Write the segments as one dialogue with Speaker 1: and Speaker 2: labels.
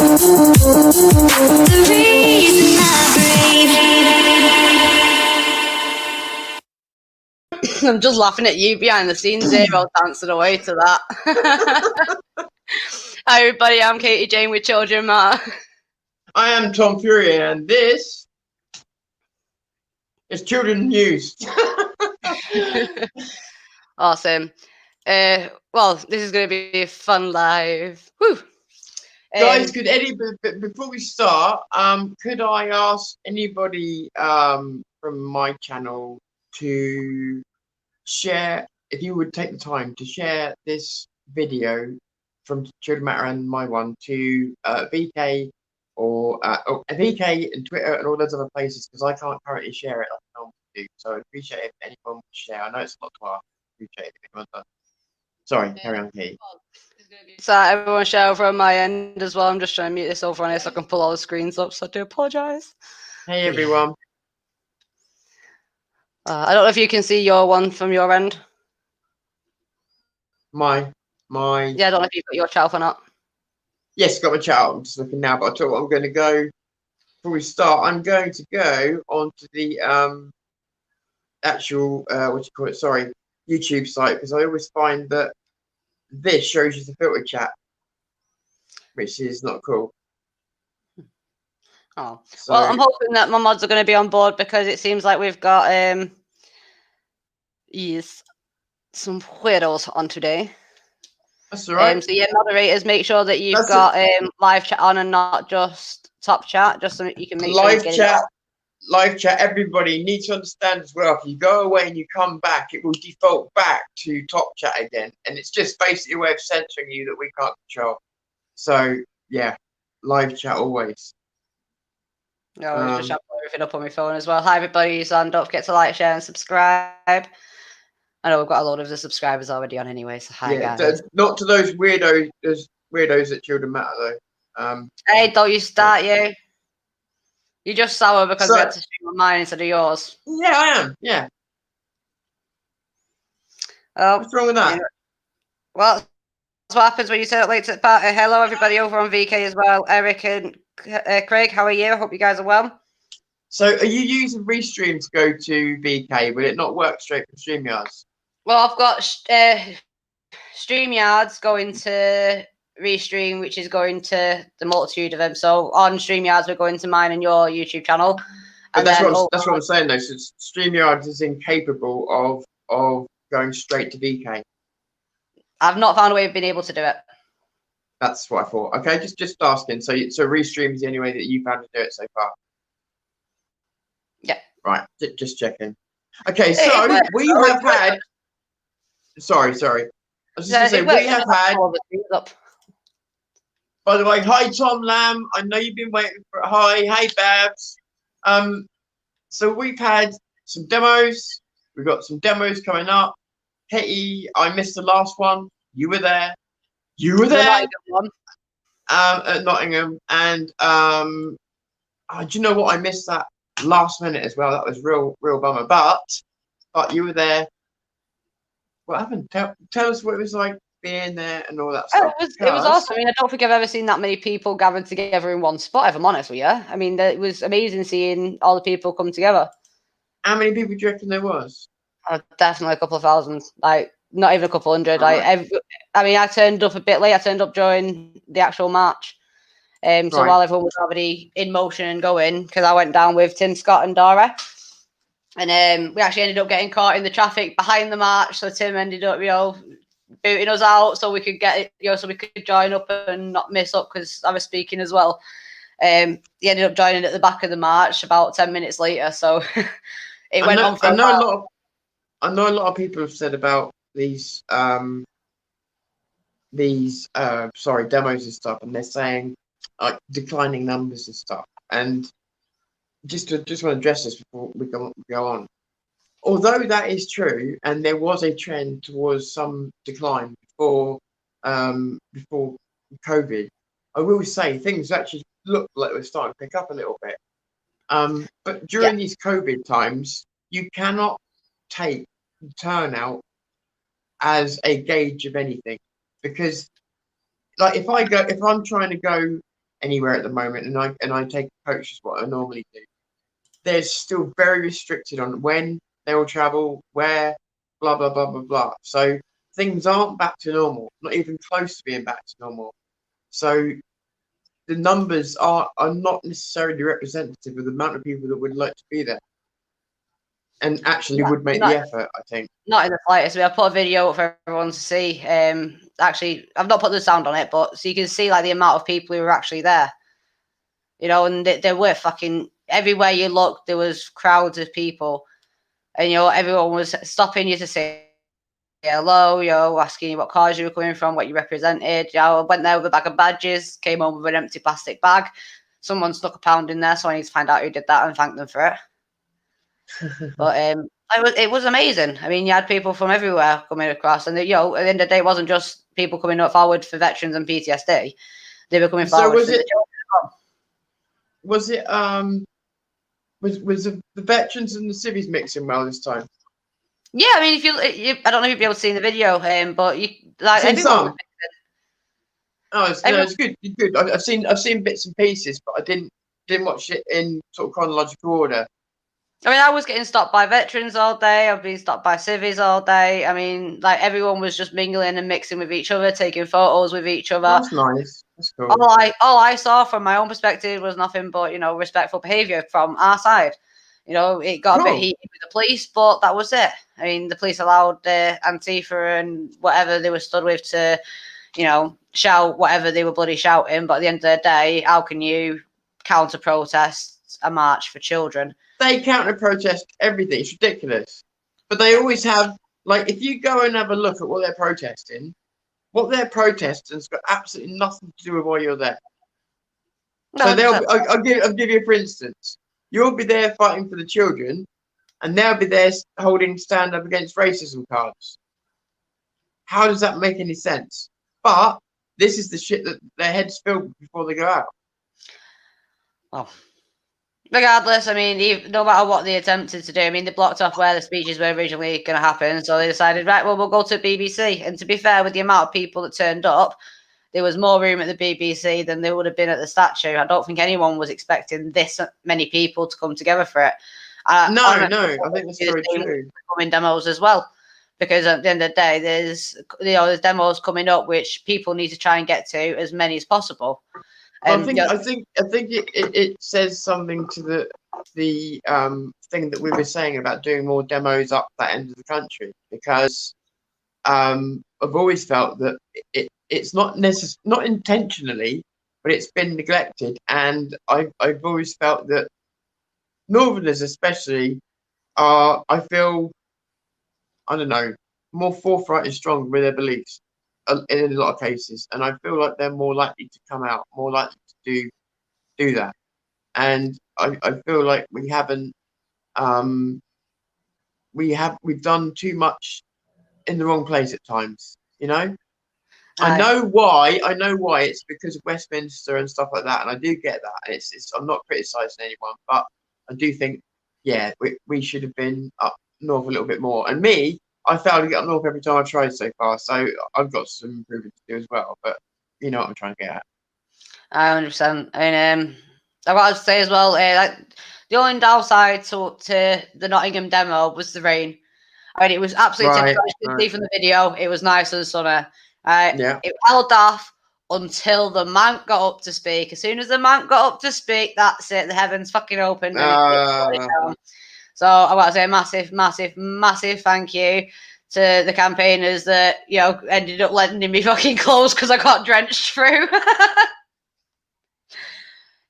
Speaker 1: The reason I breathe.
Speaker 2: I'm just laughing at you behind the scenes, Zero, dancing away to that. Hi everybody, I'm Katie-Jayne with Children Matter.
Speaker 3: I am Tom Fury, and this is Children News.
Speaker 2: Awesome. Well, this is going to be a fun live. Woo!
Speaker 3: Guys, could before we start, could I ask anybody from my channel to share, if you would take the time to share this video from Children Matter and my one to VK or VK and Twitter and all those other places, because I can't currently share it like I normally do. So I'd appreciate if anyone would share. I know it's a lot to ask. Appreciate it if anyone does. Sorry, carry on, Kate.
Speaker 2: So everyone share over on my end as well. I'm just trying to mute this over on here so I can pull all the screens up, so I do apologise.
Speaker 3: Hey everyone.
Speaker 2: I don't know if you can see your one from your end.
Speaker 3: My
Speaker 2: Yeah, I don't know if you've got your chat up or not.
Speaker 3: Yes, got my chat up. I'm just looking now, but I tell you what, I'm going to go before we start. I'm going to go onto the actual YouTube site, because I always find that this shows you the filtered chat, which is not cool.
Speaker 2: Oh, so, well, I'm hoping that my mods are going to be on board, because it seems like we've got some weirdos on today.
Speaker 3: That's all right.
Speaker 2: So yeah, moderators, make sure that you've got live chat on and not just top chat, just so that you can make
Speaker 3: live
Speaker 2: sure
Speaker 3: chat. Live chat. Everybody needs to understand as well. If you go away and you come back, it will default back to top chat again, and it's just basically a way of censoring you that we can't control. So yeah, live chat always.
Speaker 2: No, I was just having everything up on my phone as well. Hi everybody, and don't forget to like, share, and subscribe. I know we've got a lot of the subscribers already on anyway, so hi guys.
Speaker 3: Not to those weirdos. There's weirdos at Children Matter though.
Speaker 2: Hey, don't you start you. You're just sour because we had to stream on mine instead of yours.
Speaker 3: Yeah, I am. Yeah.
Speaker 2: Oh,
Speaker 3: what's wrong with that?
Speaker 2: Yeah. Well, that's what happens when you turn up late to the party. Hello, everybody over on VK as well. Eric and Craig, how are you? I hope you guys are well.
Speaker 3: So, are you using Restream to go to VK? Will it not work straight from StreamYards?
Speaker 2: Well, I've got StreamYards going to Restream, which is going to the multitude of them. So on StreamYards, we're going to mine and your YouTube channel.
Speaker 3: But that's what I'm saying though. So StreamYards is incapable of going straight to VK.
Speaker 2: I've not found a way of being able to do it.
Speaker 3: That's what I thought. Okay, just asking. So Restream is the only way that you found to do it so far.
Speaker 2: Yeah.
Speaker 3: Right. Just checking. Okay, so we have had. Sorry. I was just going to say we have had. By the way, hi Tom Lamb. I know you've been waiting for it. Hi, hey Babs. So we've had some demos. We've got some demos coming up. Hetty, I missed the last one. You were there. At Nottingham, and do you know what? I missed that last minute as well. That was real bummer. But you were there. What happened? Tell us what it was like being there and all that stuff.
Speaker 2: It was awesome. I mean, I don't think I've ever seen that many people gathered together in one spot, if I'm honest with you. I mean, it was amazing seeing all the people come together.
Speaker 3: How many people do you reckon there was?
Speaker 2: Definitely a couple of thousand. Like, not even a couple hundred. I mean, I turned up a bit late. I turned up during the actual march. So while everyone was already in motion and going, because I went down with Tim, Scott, and Dora. And we actually ended up getting caught in the traffic behind the march. So Tim ended up, booting us out so we could get it, so we could join up and not miss up, because I was speaking as well. He ended up joining at the back of the march about 10 minutes later. So it went on for a while.
Speaker 3: I know a lot of people have said about these demos and stuff, and they're saying like declining numbers and stuff. And just want to address this before we go on. Although that is true, and there was a trend towards some decline before COVID, I will say things actually looked like they were starting to pick up a little bit. But during these COVID times, you cannot take turnout as a gauge of anything, because like if I'm trying to go anywhere at the moment, and I take coaches what I normally do. They're still very restricted on when they will travel, where, blah blah blah blah blah. So things aren't back to normal, not even close to being back to normal. So the numbers are not necessarily representative of the amount of people that would like to be there and actually would make the effort, I think.
Speaker 2: Not in the slightest. I put a video up for everyone to see. Actually, I've not put the sound on it, but so you can see like the amount of people who were actually there. You know, and there were fucking everywhere you looked, there was crowds of people, and you know everyone was stopping you to say hello, you know, asking you what cars you were coming from, what you represented. You know, I went there with a bag of badges, came home with an empty plastic bag. Someone stuck £1 in there, so I need to find out who did that and thank them for it. But it was amazing. I mean, you had people from everywhere coming across, and you know, at the end of the day, it wasn't just people coming up forward for veterans and PTSD. They were coming forward.
Speaker 3: So was the veterans and the civvies mixing well this time?
Speaker 2: Yeah, I mean, if you I don't know if you'll be able to see in the video, but you like
Speaker 3: seen
Speaker 2: everyone.
Speaker 3: Some. Oh, it's good. It's good. I've seen bits and pieces, but I didn't watch it in sort of chronological order.
Speaker 2: I mean, I was getting stopped by veterans all day. I've been stopped by civvies all day. I mean, like everyone was just mingling and mixing with each other, taking photos with each other.
Speaker 3: That's nice. That's cool.
Speaker 2: All I saw from my own perspective was nothing but, you know, respectful behaviour from our side. You know, it got a bit heated with the police, but that was it. I mean, the police allowed Antifa and whatever they were stood with to, you know, shout whatever they were bloody shouting. But at the end of the day, how can you counter-protest a march for children?
Speaker 3: They counter-protest everything. It's ridiculous. But they always have, like, if you go and have a look at what they're protesting has got absolutely nothing to do with why you're there. No, so I'll give you, for instance, you'll be there fighting for the children, and they'll be there holding stand up against racism cards. How does that make any sense? But this is the shit that their heads fill before they go out.
Speaker 2: Oh. Regardless, I mean, no matter what they attempted to do, I mean, they blocked off where the speeches were originally going to happen. So they decided, right, well, we'll go to BBC. And to be fair, with the amount of people that turned up, there was more room at the BBC than there would have been at the statue. I don't think anyone was expecting this many people to come together for it.
Speaker 3: I think that's very true.
Speaker 2: Coming demos as well, because at the end of the day, there's demos coming up which people need to try and get to as many as possible.
Speaker 3: I think it says something to the thing that we were saying about doing more demos up that end of the country, because I've always felt that it's not intentionally, but it's been neglected, and I've always felt that Northerners especially are, I feel, I don't know, more forthright and strong with their beliefs in a lot of cases, and I feel like they're more likely to come out, more likely to do that. And I feel like we haven't we've done too much in the wrong place at times, you know. I know why it's because of Westminster and stuff like that, and I do get that, and it's I'm not criticizing anyone, but I do think, yeah, we should have been up north a little bit more. And I failed to get up north every time I tried so far, so I've got some improvement to do as well. But you know what I'm trying to get at.
Speaker 2: I understand. I mean, I wanted to say as well, like the only downside to the Nottingham demo was the rain. I mean, it was absolutely typical. You could see from the video, it was nice and sunny.
Speaker 3: Yeah.
Speaker 2: It held off until the man got up to speak. As soon as the man got up to speak, that's it. The heavens fucking opened. And so I want to say a massive, massive, massive thank you to the campaigners that, you know, ended up lending me fucking clothes because I got drenched through.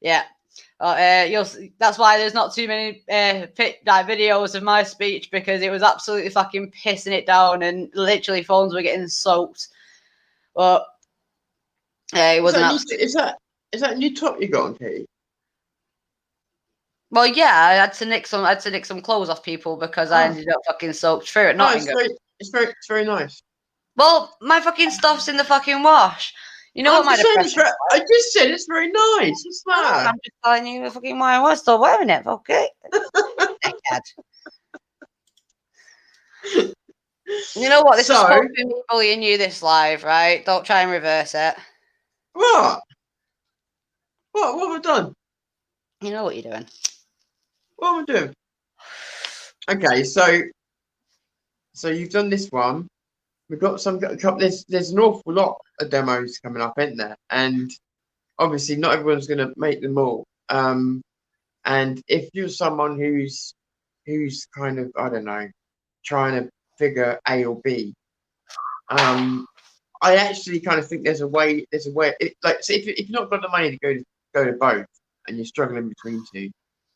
Speaker 2: Yeah. That's why there's not too many videos of my speech, because it was absolutely fucking pissing it down and literally phones were getting soaked. But it wasn't.
Speaker 3: Is that a new top you got on, Katie?
Speaker 2: Well, yeah, I had to nick some clothes off people because I ended up fucking soaked through it.
Speaker 3: It's very nice.
Speaker 2: Well, my fucking stuff's in the fucking wash. You know what my depression is?
Speaker 3: I just said it's very nice. It's that.
Speaker 2: I'm just telling you the fucking why I was still wearing it. Okay. You know what? This is supposed to be bullying you this live, right? Don't try and reverse it.
Speaker 3: What? What have I done?
Speaker 2: You know what you're doing.
Speaker 3: What am I doing? Okay, so you've done this one. We've got some. There's an awful lot of demos coming up, isn't there? And obviously, not everyone's going to make them all. And if you're someone who's kind of, I don't know, trying to figure A or B, I actually kind of think there's a way. Like, so if you've not got the money to go to both, and you're struggling between two,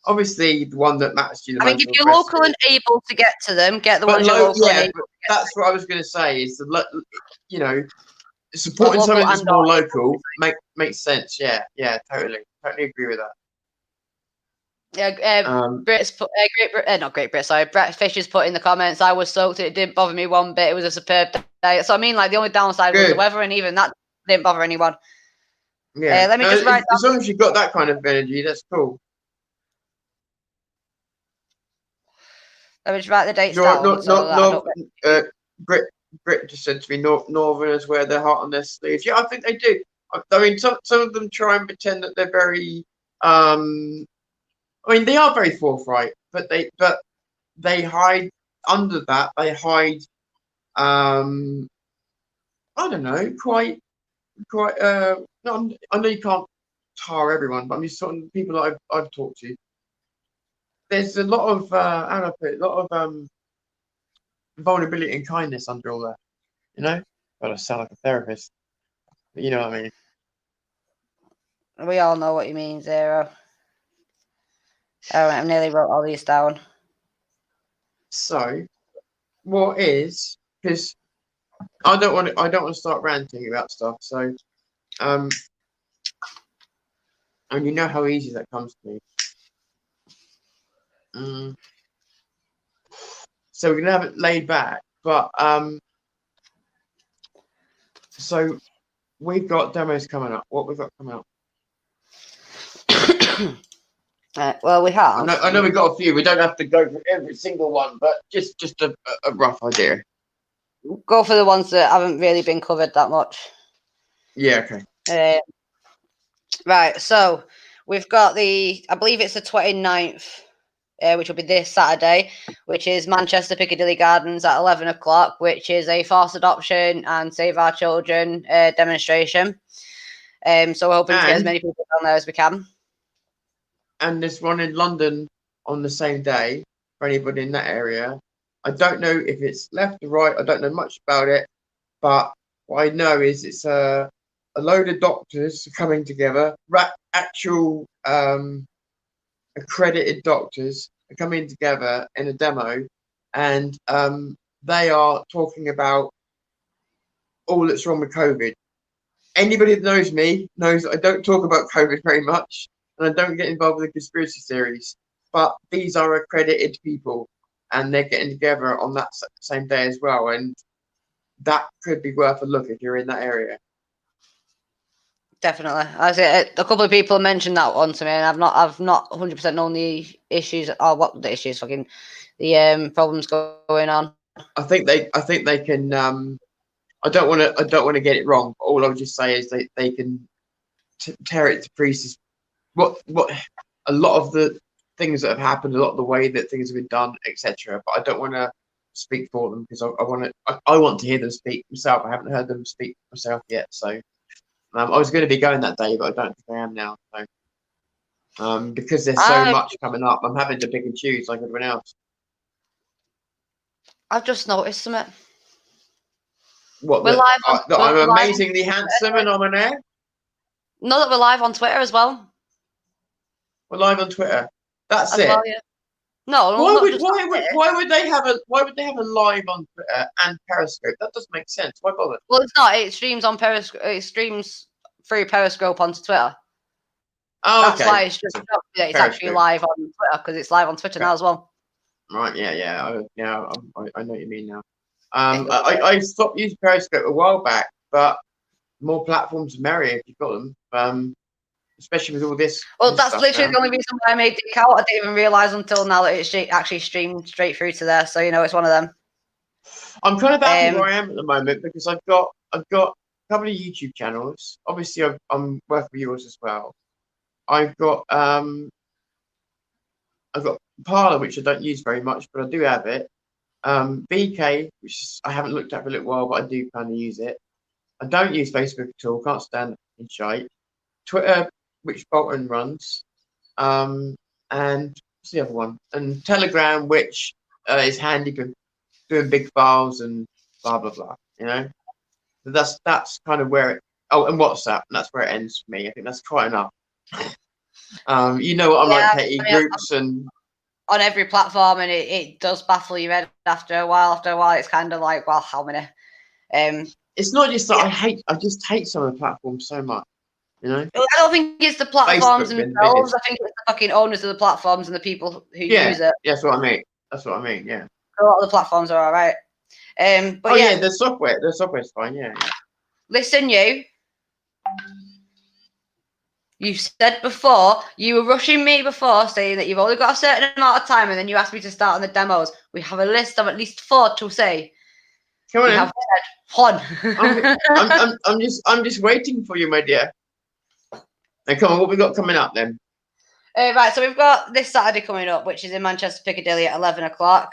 Speaker 3: obviously the one that matters to you the
Speaker 2: I
Speaker 3: most.
Speaker 2: think if you're local and able to get to them, get the
Speaker 3: But
Speaker 2: ones you're local and
Speaker 3: yeah,
Speaker 2: able.
Speaker 3: that's what I was going to say. Is supporting
Speaker 2: Local
Speaker 3: something that's
Speaker 2: and
Speaker 3: more
Speaker 2: not
Speaker 3: local makes sense. Yeah, totally agree with that.
Speaker 2: Yeah, Brits put not Great Brit. Sorry, Brett Fisher's put in the comments. I was soaked. It didn't bother me one bit. It was a superb day. So I mean, like the only downside was the weather, and even that didn't bother anyone.
Speaker 3: Yeah,
Speaker 2: let me just write
Speaker 3: as long as you've got that kind of energy, that's cool.
Speaker 2: Let me just write the dates down.
Speaker 3: Brit just said to me, Northerners wear their heart on their sleeves. Yeah, I think they do. I mean, some of them try and pretend that they're very. I mean, they are very forthright, but they hide under that. They hide. I don't know, quite. No, I know you can't tar everyone, but I'm just sort of people that I've talked to. There's a lot of how do I put it? A lot of vulnerability and kindness under all that. You know, I sound like a therapist, but you know what I mean.
Speaker 2: We all know what you mean, Zero. All right, I nearly wrote all these down.
Speaker 3: So, what is, because I don't want to start ranting about stuff. So, and you know how easy that comes to me. So we're gonna have it laid back, but so we've got demos coming up. What we've got coming up?
Speaker 2: Well, we have.
Speaker 3: I know we've got a few. We don't have to go for every single one, but just a rough idea.
Speaker 2: Go for the ones that haven't really been covered that much.
Speaker 3: Yeah, okay.
Speaker 2: Right, so we've got I believe it's the 29th, which will be this Saturday, which is Manchester Piccadilly Gardens at 11 o'clock, which is a forced adoption and Save Our Children demonstration. So we're hoping to get as many people down there as we can.
Speaker 3: And there's one in London on the same day for anybody in that area. I don't know if it's left or right. I don't know much about it, but what I know is it's a load of doctors coming together, actual accredited doctors are coming together in a demo, and they are talking about all that's wrong with COVID. Anybody that knows me knows that I don't talk about COVID very much, and I don't get involved with the conspiracy theories. But these are accredited people, and they're getting together on that same day as well, and that could be worth a look if you're in that area.
Speaker 2: Definitely. I say a couple of people mentioned that one to me, and I've not 100% known the issues or what the issues, the problems going on.
Speaker 3: I think they can. I don't want to get it wrong. But all I would just say is they can tear it to pieces. What a lot of the things that have happened, a lot of the way that things have been done, etc. But I don't want to speak for them because I want to hear them speak myself. I haven't heard them speak myself yet, so. I was going to be going that day, but I don't think I am now. So, because there's so much coming up, I'm having to pick and choose like everyone else.
Speaker 2: I've just noticed something.
Speaker 3: What?
Speaker 2: We're live on,
Speaker 3: I'm amazingly handsome and I'm on air?
Speaker 2: No, that we're live on Twitter as well.
Speaker 3: We're live on Twitter. That's it.
Speaker 2: Well, yeah. No.
Speaker 3: Why would they have a live on Twitter and Periscope? That doesn't make sense. Why bother?
Speaker 2: Well, it's not. It streams on Periscope. It streams through Periscope onto Twiter.
Speaker 3: Oh,
Speaker 2: that's
Speaker 3: okay.
Speaker 2: why it's just it's actually live on Twitter because it's live on Twitter now as well.
Speaker 3: Right. Yeah. I know what you mean now. I stopped using Periscope a while back, but more platforms the merrier if you've got them. Especially with all this.
Speaker 2: Well, that's literally the only reason why I made the account. I didn't even realise until now that it's actually streamed straight through to there. So it's one of them.
Speaker 3: I'm kind of happy where I am at the moment because I've got a couple of YouTube channels. Obviously, I'm working with yours as well, I've got Parler, which I don't use very much, but I do have it. VK, which I haven't looked at for a little while, but I do kind of use it. I don't use Facebook at all. Can't stand in shite. Twitter, which Bolton runs, and what's the other one? And Telegram, which is handy for doing big files and blah blah blah. You know, so that's kind of where it. Oh, and WhatsApp, and that's where it ends for me. I think that's quite enough. You know what I'm like, Katie, groups and
Speaker 2: on every platform, and it does baffle your head after a while. After a while, it's kind of like, well, how many?
Speaker 3: It's not just that I just hate some of the platforms so much. You know,
Speaker 2: I don't think it's the platforms themselves. I think it's the fucking owners of the platforms and the people who use it.
Speaker 3: Yeah, that's what I mean. That's what I mean. Yeah.
Speaker 2: A lot of the platforms are all right. But
Speaker 3: yeah, the software's fine. Yeah.
Speaker 2: Listen, you said before, you were rushing me before, saying that you've only got a certain amount of time, and then you asked me to start on the demos. We have a list of at least 4 to say.
Speaker 3: Come on,
Speaker 2: we have said 1.
Speaker 3: I'm just waiting for you, my dear. Now, come on, what we got coming up then?
Speaker 2: Right, so we've got this Saturday coming up, which is in Manchester Piccadilly at 11 o'clock,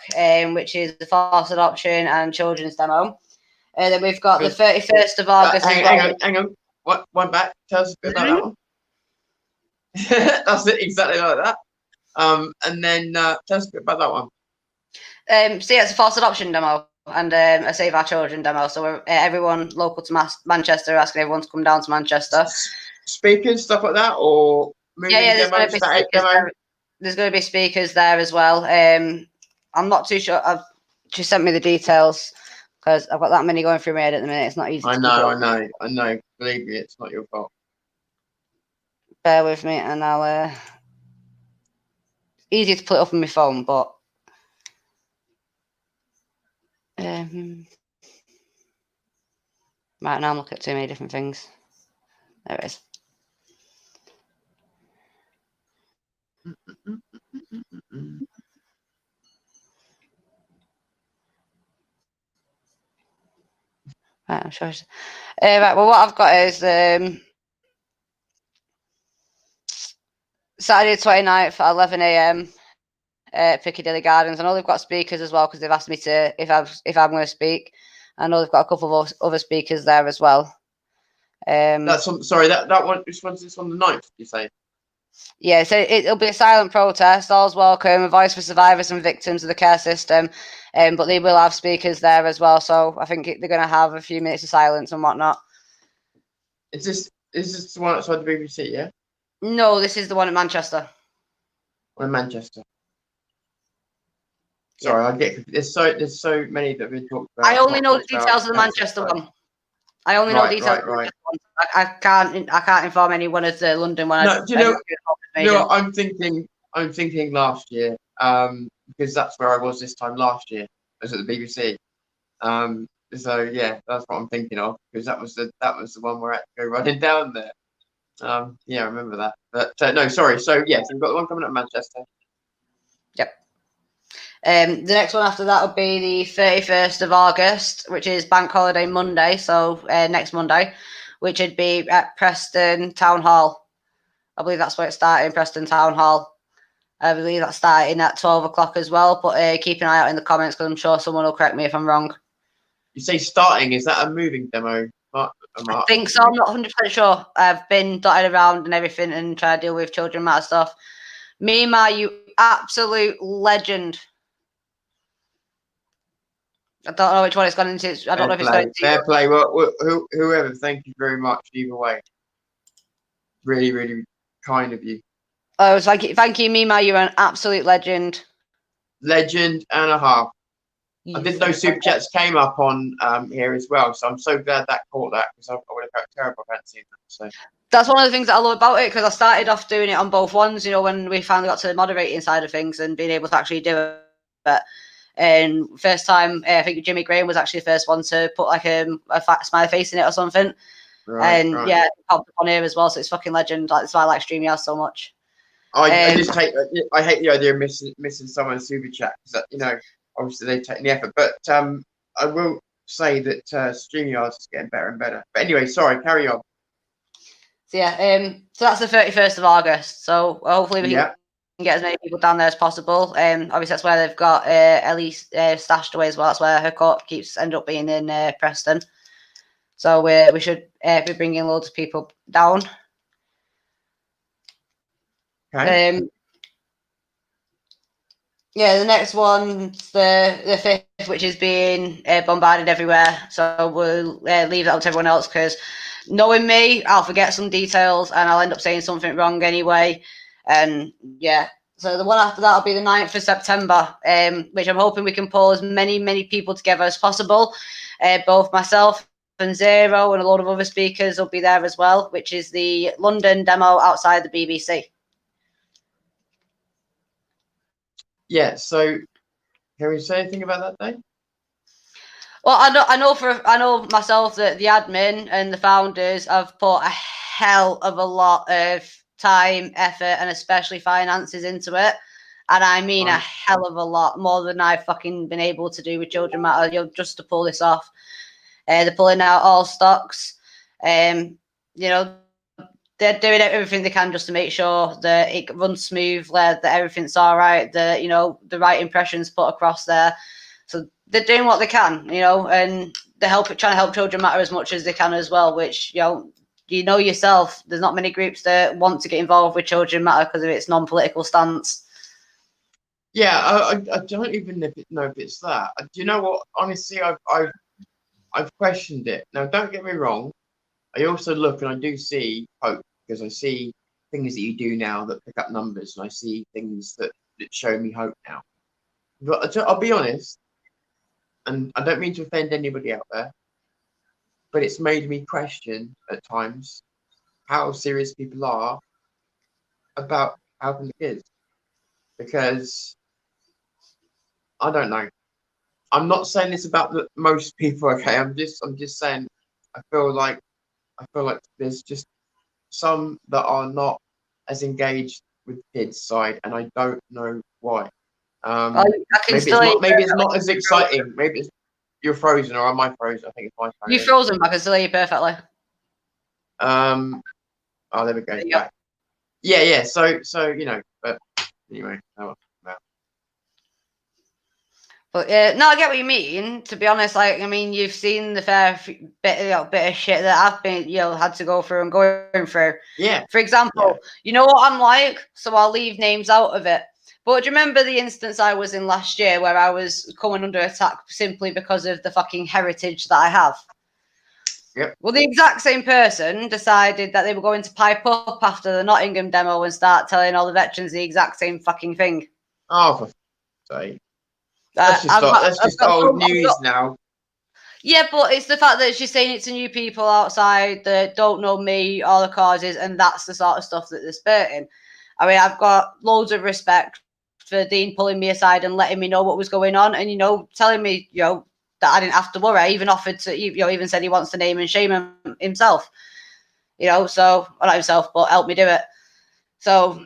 Speaker 2: which is the forced adoption and children's demo. Then we've got the 31st of August.
Speaker 3: Hang on. One back. Tell us a bit about that one. That's it, exactly like that. And then tell us a bit about that one.
Speaker 2: So yeah, it's a forced adoption demo and a Save Our Children demo. So we're, everyone local to Manchester, asking everyone to come down to Manchester.
Speaker 3: Speakers, stuff like that, or
Speaker 2: there's going to be speakers there as well. I'm not too sure. She sent me the details because I've got that many going through my head at the minute. It's not easy.
Speaker 3: I know. Believe me, it's not your fault.
Speaker 2: Bear with me, and I'll. Easier to put it up on my phone, but. Right now, I'm looking at too many different things. There it is. Right, I'm sure. Right, well, what I've got is Saturday the 29th at 11 a.m. Piccadilly Gardens. I know they've got speakers as well because they've asked me to if I'm going to speak. I know they've got a couple of other speakers there as well.
Speaker 3: That's on, sorry, that one. Which one's this on the 9th? You say?
Speaker 2: Yeah, so it'll be a silent protest. All's welcome, a voice for survivors and victims of the care system. But they will have speakers there as well. So I think they're going to have a few minutes of silence and whatnot. Is
Speaker 3: this the one outside the BBC? Yeah.
Speaker 2: No, this is the one in Manchester.
Speaker 3: One in Manchester. Sorry, I get there's so many that we've talked about.
Speaker 2: I only know the details of the Manchester one. I only know details. Right. I can't inform anyone of the London one.
Speaker 3: No, do you know what I'm thinking? I'm thinking last year, because that's where I was this time last year. I was at the BBC. So yeah, that's what I'm thinking of, because that was the one where I had to go running down there. Yeah, I remember that. But no, sorry. So yes, we've got the one coming up in Manchester.
Speaker 2: Yep. The next one after that would be the 31st of August, which is Bank Holiday Monday, so next Monday, which would be at Preston Town Hall. I believe that's where it started, in Preston Town Hall. I believe that's starting at 12 o'clock as well, but keep an eye out in the comments because I'm sure someone will correct me if I'm wrong.
Speaker 3: You say starting, is that a moving demo?
Speaker 2: I think so, I'm not 100% sure. I've been dotted around and everything and trying to deal with children matter stuff. Mima, you absolute legend. I don't know which one it's gone into. I don't know if it's going to.
Speaker 3: Fair play. Well, whoever, thank you very much either way. Really, really kind of you.
Speaker 2: Oh, it's like, thank you, Mima. You're an absolute legend.
Speaker 3: Legend and a half. I didn't know Super Chats came up on here as well, so I'm so glad that caught that, because I would have felt terrible fancying that. So
Speaker 2: that's one of the things that I love about it, because I started off doing it on both ones, you know, when we finally got to the moderating side of things and being able to actually do it. And first time, I think Jimmy Graham was actually the first one to put like a smiley face in it or something. Right. Yeah, it popped up on here as well, so it's fucking legend. Like, that's why I like StreamYard so much.
Speaker 3: I hate the idea of missing someone's Super Chat, because you know, obviously they've taken the effort. But I will say that StreamYard is getting better and better. But anyway, sorry, carry on.
Speaker 2: So yeah, so that's the 31st of August. So hopefully we can get as many people down there as possible. Obviously that's where they've got Ellie stashed away as well. That's where her court keeps end up being in Preston. So we should be bringing loads of people down.
Speaker 3: Okay.
Speaker 2: Yeah, the next one's the 5th, which is being bombarded everywhere. So we'll leave that up to everyone else because knowing me, I'll forget some details and I'll end up saying something wrong anyway. And yeah, so the one after that will be the 9th of September, which I'm hoping we can pull as many people together as possible. Both myself and Zero and a lot of other speakers will be there as well, which is the London demo outside the BBC.
Speaker 3: Yeah, so can we say anything about that day?
Speaker 2: Well, I know myself that the admin and the founders have put a hell of a lot of time, effort, and especially finances into it. And I mean a hell of a lot more than I've fucking been able to do with Children Matter, just to pull this off. They're pulling out all stocks. They're doing everything they can just to make sure that it runs smoothly, that everything's all right, that the right impressions put across there. So they're doing what they can, and they're trying to help Children Matter as much as they can as well. Which yourself, there's not many groups that want to get involved with Children Matter because of its non-political stance.
Speaker 3: Yeah, I don't even know if it's that. Do you know what? Honestly, I've questioned it. Now, don't get me wrong. I also look and I do see hope because I see things that you do now that pick up numbers, and I see things that show me hope now. But I'll be honest, and I don't mean to offend anybody out there, but it's made me question at times how serious people are about helping the kids. Because I don't know. I'm not saying this about most people, okay? I'm just saying I feel like there's just some that are not as engaged with the kids side, and I don't know why. Maybe it's not as exciting. Maybe you're frozen, or am I frozen? I think it's my phone.
Speaker 2: You're frozen, but I can still hear you perfectly.
Speaker 3: Oh, there we go. Back. Yeah. So but anyway.
Speaker 2: But no, I get what you mean. To be honest, you've seen the fair bit of shit that I've been, had to go through and going through.
Speaker 3: Yeah.
Speaker 2: For example, you know what I'm like, so I'll leave names out of it. But do you remember the instance I was in last year where I was coming under attack simply because of the fucking heritage that I have?
Speaker 3: Yep.
Speaker 2: Well, the exact same person decided that they were going to pipe up after the Nottingham demo and start telling all the veterans the exact same fucking thing.
Speaker 3: Oh, for sake. That's just old news now.
Speaker 2: Yeah, but it's the fact that she's saying it to new people outside that don't know me or the causes, and that's the sort of stuff that they're spurting. I mean, I've got loads of respect for Dean pulling me aside and letting me know what was going on, and telling me, that I didn't have to worry. I even offered to, even said he wants to name and shame himself. So not himself, but help me do it. So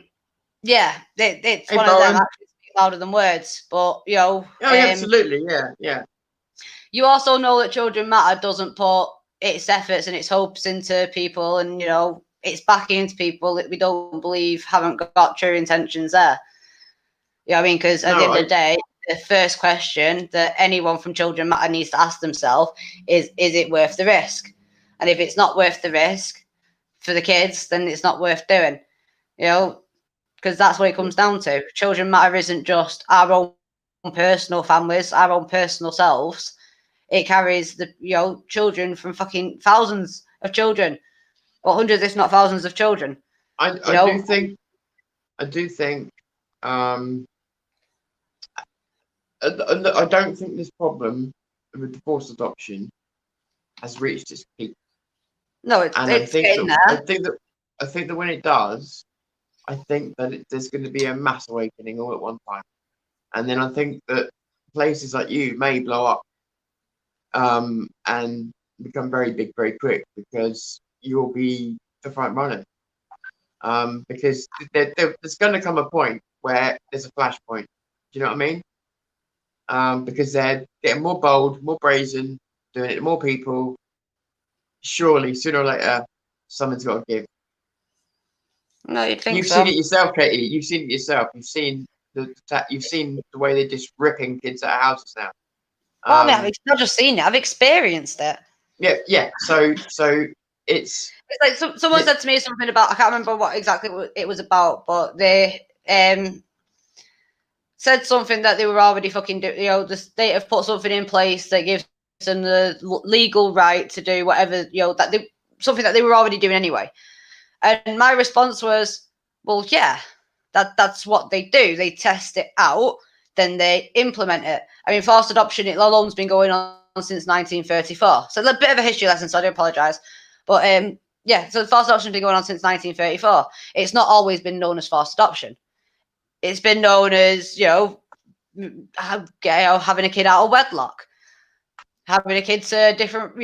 Speaker 2: yeah, it's one of them. Actually louder than words, but
Speaker 3: absolutely, yeah.
Speaker 2: You also know that Children Matter doesn't put its efforts and its hopes into people, and it's backing into people that we don't believe haven't got true intentions there. You know what I mean? Because at the end of the day, the first question that anyone from Children Matter needs to ask themselves is it worth the risk? And if it's not worth the risk for the kids, then it's not worth doing. Because that's what it comes down to. Children Matter isn't just our own personal families, our own personal selves. It carries the children from fucking thousands of children, or hundreds, if not thousands of children.
Speaker 3: I do think. I don't think this problem with the forced adoption has reached its peak.
Speaker 2: No, it's getting there.
Speaker 3: I think that when it does, I think that there's going to be a mass awakening all at one time, and then I think that places like you may blow up, and become very big very quick because you'll be the front runner. Because there's going to come a point where there's a flashpoint. Do you know what I mean? Because they're getting more bold, more brazen, doing it to more people. Surely, sooner or later, something's got to give.
Speaker 2: No, you'd think
Speaker 3: You've
Speaker 2: so.
Speaker 3: seen it yourself, Katie. You've seen it yourself. You've seen the way they're just ripping kids out of houses now.
Speaker 2: Well, I mean, I've not just seen it; I've experienced it.
Speaker 3: Yeah. So it's
Speaker 2: like someone said to me something about, I can't remember what exactly it was about, but they said something that they were already fucking doing. The state have put something in place that gives them the legal right to do whatever, something that they were already doing anyway. And my response was, well, yeah, that's what they do. They test it out, then they implement it. I mean, forced adoption, it alone's been going on since 1934. So a bit of a history lesson, so I do apologise. But yeah, so forced adoption has been going on since 1934. It's not always been known as forced adoption. It's been known as, having a kid out of wedlock, having a kid to a different,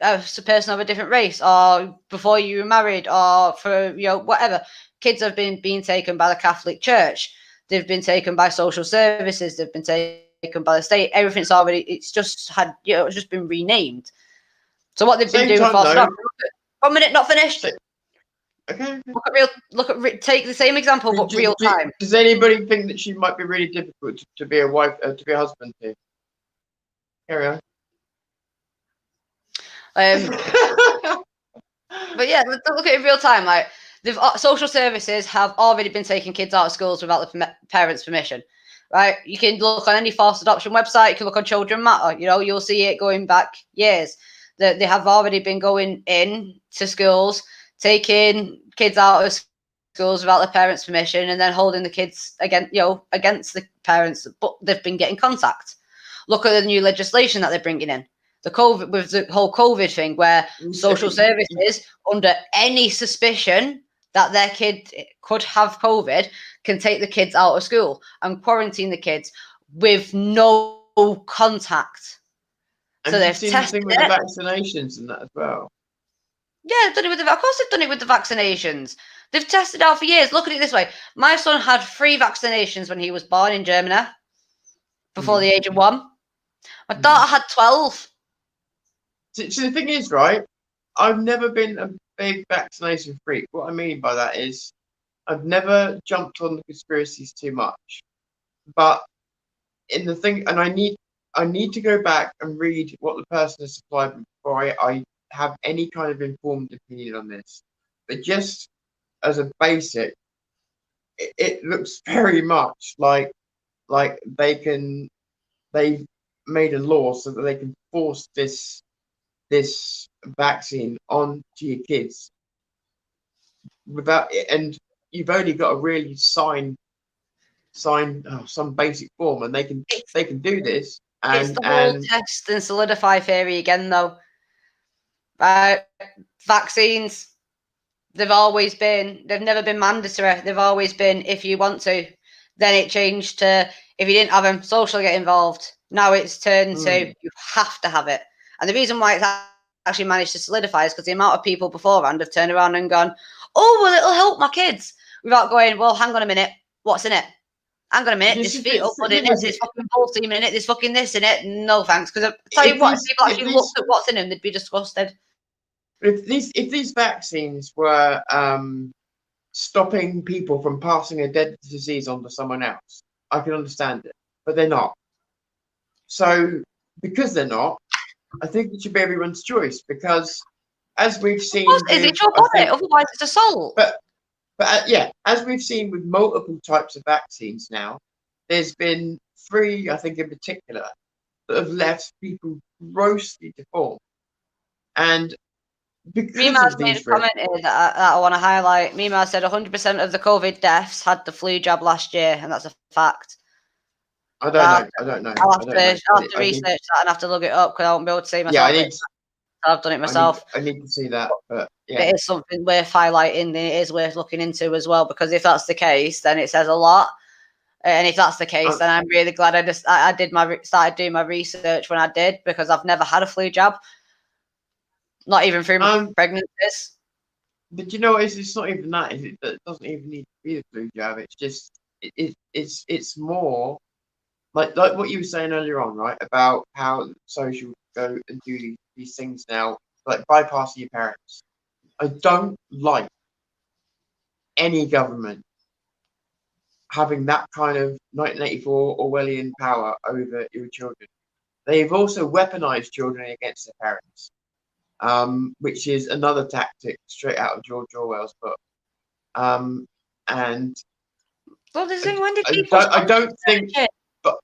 Speaker 2: a person of a different race, or before you were married, or for, whatever. Kids have been being taken by the Catholic Church. They've been taken by social services. They've been taken by the state. Everything's already, it's just had, it's just been renamed. So what they've been doing for us, 1 minute, not finished.
Speaker 3: Okay.
Speaker 2: Take the same example, but real time.
Speaker 3: Does anybody think that she might be really difficult to be a wife, to be a husband to? Carry on.
Speaker 2: But yeah, look at it in real time. Like, social services have already been taking kids out of schools without the parents' permission. Right? You can look on any forced adoption website. You can look on Children Matter. You'll see it going back years. That they have already been going in to schools, taking kids out of schools without the parents' permission, and then holding the kids against the parents. But they've been getting contact. Look at the new legislation that they're bringing in. The whole COVID thing, where social services, under any suspicion that their kid could have COVID, can take the kids out of school and quarantine the kids with no contact.
Speaker 3: So they've seen the thing with the vaccinations and that as well.
Speaker 2: Yeah, they've done it of course they've done it with the vaccinations. They've tested out for years. Look at it this way. My son had 3 vaccinations when he was born in Germany before the age of 1. My daughter had 12.
Speaker 3: So the thing is, right, I've never been a big vaccination freak. What I mean by that is I've never jumped on the conspiracies too much. But in the thing, and I need to go back and read what the person has supplied before I have any kind of informed opinion on this. But just as a basic, it looks very much like they've made a law so that they can force this vaccine on to your kids without it, and you've only got to really sign some basic form, and they can do this. And
Speaker 2: it's the whole test and solidify theory again, though. Vaccines, they've never been mandatory. They've always been if you want to. Then it changed to if you didn't have them, social get involved. Now it's turned to you have to have it. And the reason why it's actually managed to solidify is because the amount of people beforehand have turned around and gone, oh, well, it'll help my kids, without going, well, hang on a minute, what's in it? Hang on a minute, there's fetal blood in it, there's fucking ball semen in it, there's fucking this in it. No thanks, because I tell you what, if people actually looked at what's in them, they'd be disgusted.
Speaker 3: If these vaccines were stopping people from passing a deadly disease on to someone else, I can understand it, but they're not. So because they're not, I think it should be everyone's choice, because as we've seen,
Speaker 2: it's your body, otherwise it's assault.
Speaker 3: But yeah, as we've seen with multiple types of vaccines now, there's been 3, I think in particular, that have left people grossly deformed. And
Speaker 2: Mima's made a comment here that I want to highlight. Mima said 100% of the COVID deaths had the flu jab last year, and that's a fact.
Speaker 3: I don't know.
Speaker 2: I'll have to research that and have to look it up because I won't be able to see myself.
Speaker 3: Yeah,
Speaker 2: I've done it myself.
Speaker 3: I need to see that, but yeah.
Speaker 2: It is something worth highlighting, and it is worth looking into as well, because if that's the case, then it says a lot. And if that's the case, then I'm really glad I started doing my research when I did, because I've never had a flu jab, not even through my pregnancies.
Speaker 3: But you know, it's not even that. It doesn't even need to be a flu jab. It's just it's more like what you were saying earlier on, right? About how social go and do these things now, like bypassing your parents. I don't like any government having that kind of 1984 Orwellian power over your children. They've also weaponized children against their parents, which is another tactic straight out of George Orwell's book. And
Speaker 2: Well, the thing, when did
Speaker 3: I
Speaker 2: people
Speaker 3: don't think, but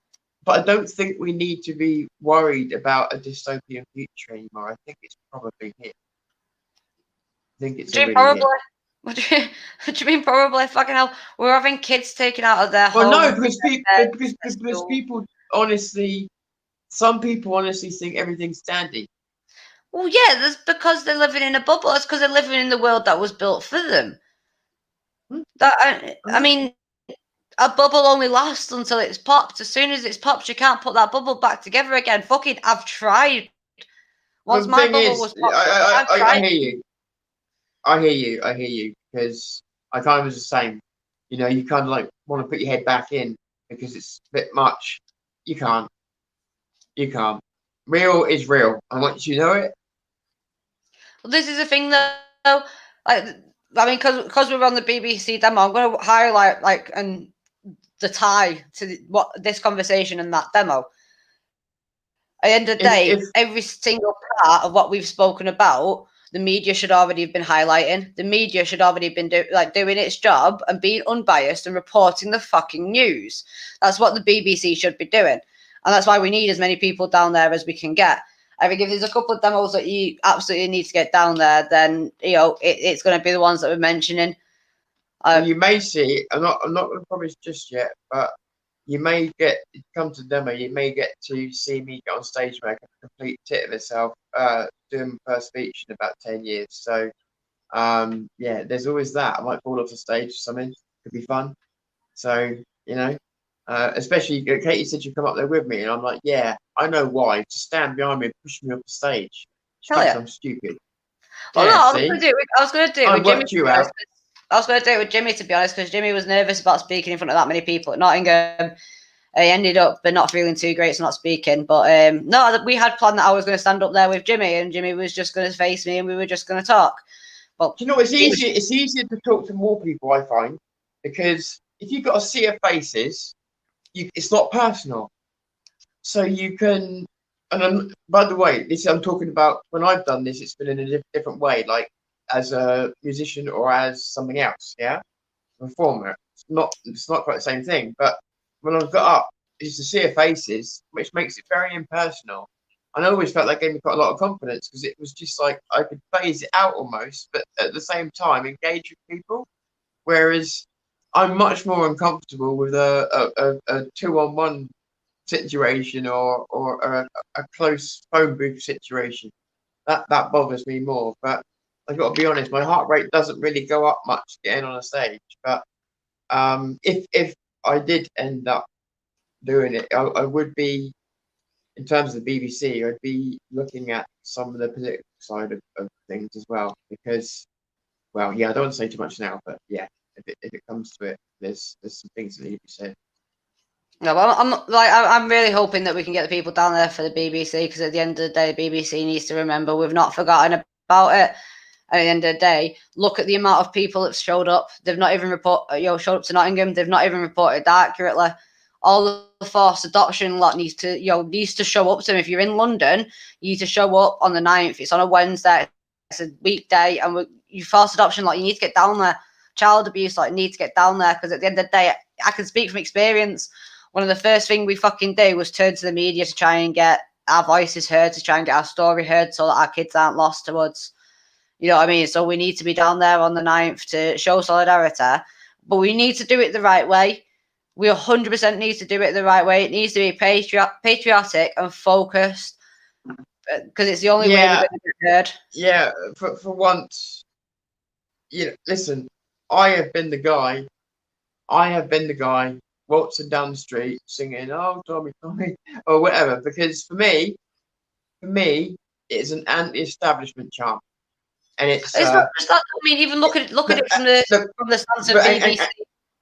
Speaker 3: I don't think we need to be worried about a dystopian future anymore. I think it's probably here. I think it's already
Speaker 2: probably.
Speaker 3: here.
Speaker 2: What do you mean probably? Fucking hell, we're having kids taken out of their
Speaker 3: Well,
Speaker 2: home.
Speaker 3: no, because people honestly, some people honestly think everything's dandy.
Speaker 2: Well, yeah, that's because they're living in a bubble. That's because they're living in the world that was built for them. I mean, a bubble only lasts until it's popped. As soon as it's popped, you can't put that bubble back together again. Fucking, I've tried. Once my bubble was popped, I've tried.
Speaker 3: I hear you. I hear you. Because I kind of was the same. You know, you kind of like want to put your head back in because it's a bit much. You can't. Real is real, and once you know it.
Speaker 2: Well, this is the thing, though. Like, I mean, because we're on the BBC demo, I'm going to highlight and the tie to what this conversation and that demo. At the end of the day, every single part of what we've spoken about, the media should already have been highlighting. The media should already have been doing its job and being unbiased and reporting the fucking news. That's what the BBC should be doing. And that's why we need as many people down there as we can get. I think if there's a couple of demos that you absolutely need to get down there, then, you know, it's going to be the ones that we're mentioning.
Speaker 3: You may see, I'm not going to promise just yet, but you may get, if you come to the demo, you may get to see me get on stage and make a complete tit of myself, doing my first speech in about 10 years. So, yeah, there's always that. I might fall off the stage or something. Could be fun. So, you know, especially Katie said she'd come up there with me, and I'm like, yeah, I know why. Just stand behind me and push me off the stage. She thinks I'm stupid.
Speaker 2: Well,
Speaker 3: yeah,
Speaker 2: no, I was going to do it with Jimmy. I was going to do it with Jimmy, to be honest, because Jimmy was nervous about speaking in front of that many people at Nottingham. He ended up not feeling too great, so not speaking. But no, we had planned that I was going to stand up there with Jimmy, and Jimmy was just going to face me, and we were just going to talk. But
Speaker 3: you know, it's easier. It's easier to talk to more people, I find, because if you've got a sea of faces, it's not personal. So you can. And by the way, I'm talking about when I've done this. It's been in a different way, like as a musician or as something else. Yeah, a performer. It's not quite the same thing, but when I've got up, it's a sea of faces, which makes it very impersonal. And I always felt that gave me quite a lot of confidence because it was just like I could phase it out almost, but at the same time engage with people. Whereas I'm much more uncomfortable with a 2-on-1 situation or a close phone booth situation. That bothers me more. But I've got to be honest, my heart rate doesn't really go up much getting on a stage. But if I did end up doing it, I would be, in terms of the BBC, I'd be looking at some of the political side of things as well. Because, well, yeah, I don't want to say too much now, but yeah, if it comes to it, there's some things that need to be said.
Speaker 2: No, I'm really hoping that we can get the people down there for the BBC, because at the end of the day, the BBC needs to remember we've not forgotten about it. At the end of the day, look at the amount of people that showed up. They've not even showed up to Nottingham. They've not even reported accurately. All the forced adoption lot needs to show up to them. If you're in London, you need to show up on the 9th. It's on a Wednesday. It's a weekday, and you forced adoption lot, you need to get down there. Child abuse lot, you need to get down there, because at the end of the day, I can speak from experience. One of the first things we fucking do was turn to the media to try and get our voices heard, to try and get our story heard, so that our kids aren't lost towards. You know what I mean? So we need to be down there on the 9th to show solidarity, but we need to do it the right way. We 100% need to do it the right way. It needs to be patriotic and focused, because it's the only way we're going to get heard.
Speaker 3: Yeah, for once, listen, I have been the guy waltzing down the street singing, "Oh, Tommy, Tommy," or whatever, because for me, it's an anti-establishment chant. And it's
Speaker 2: not just that. I mean, even look at it from the stance of BBC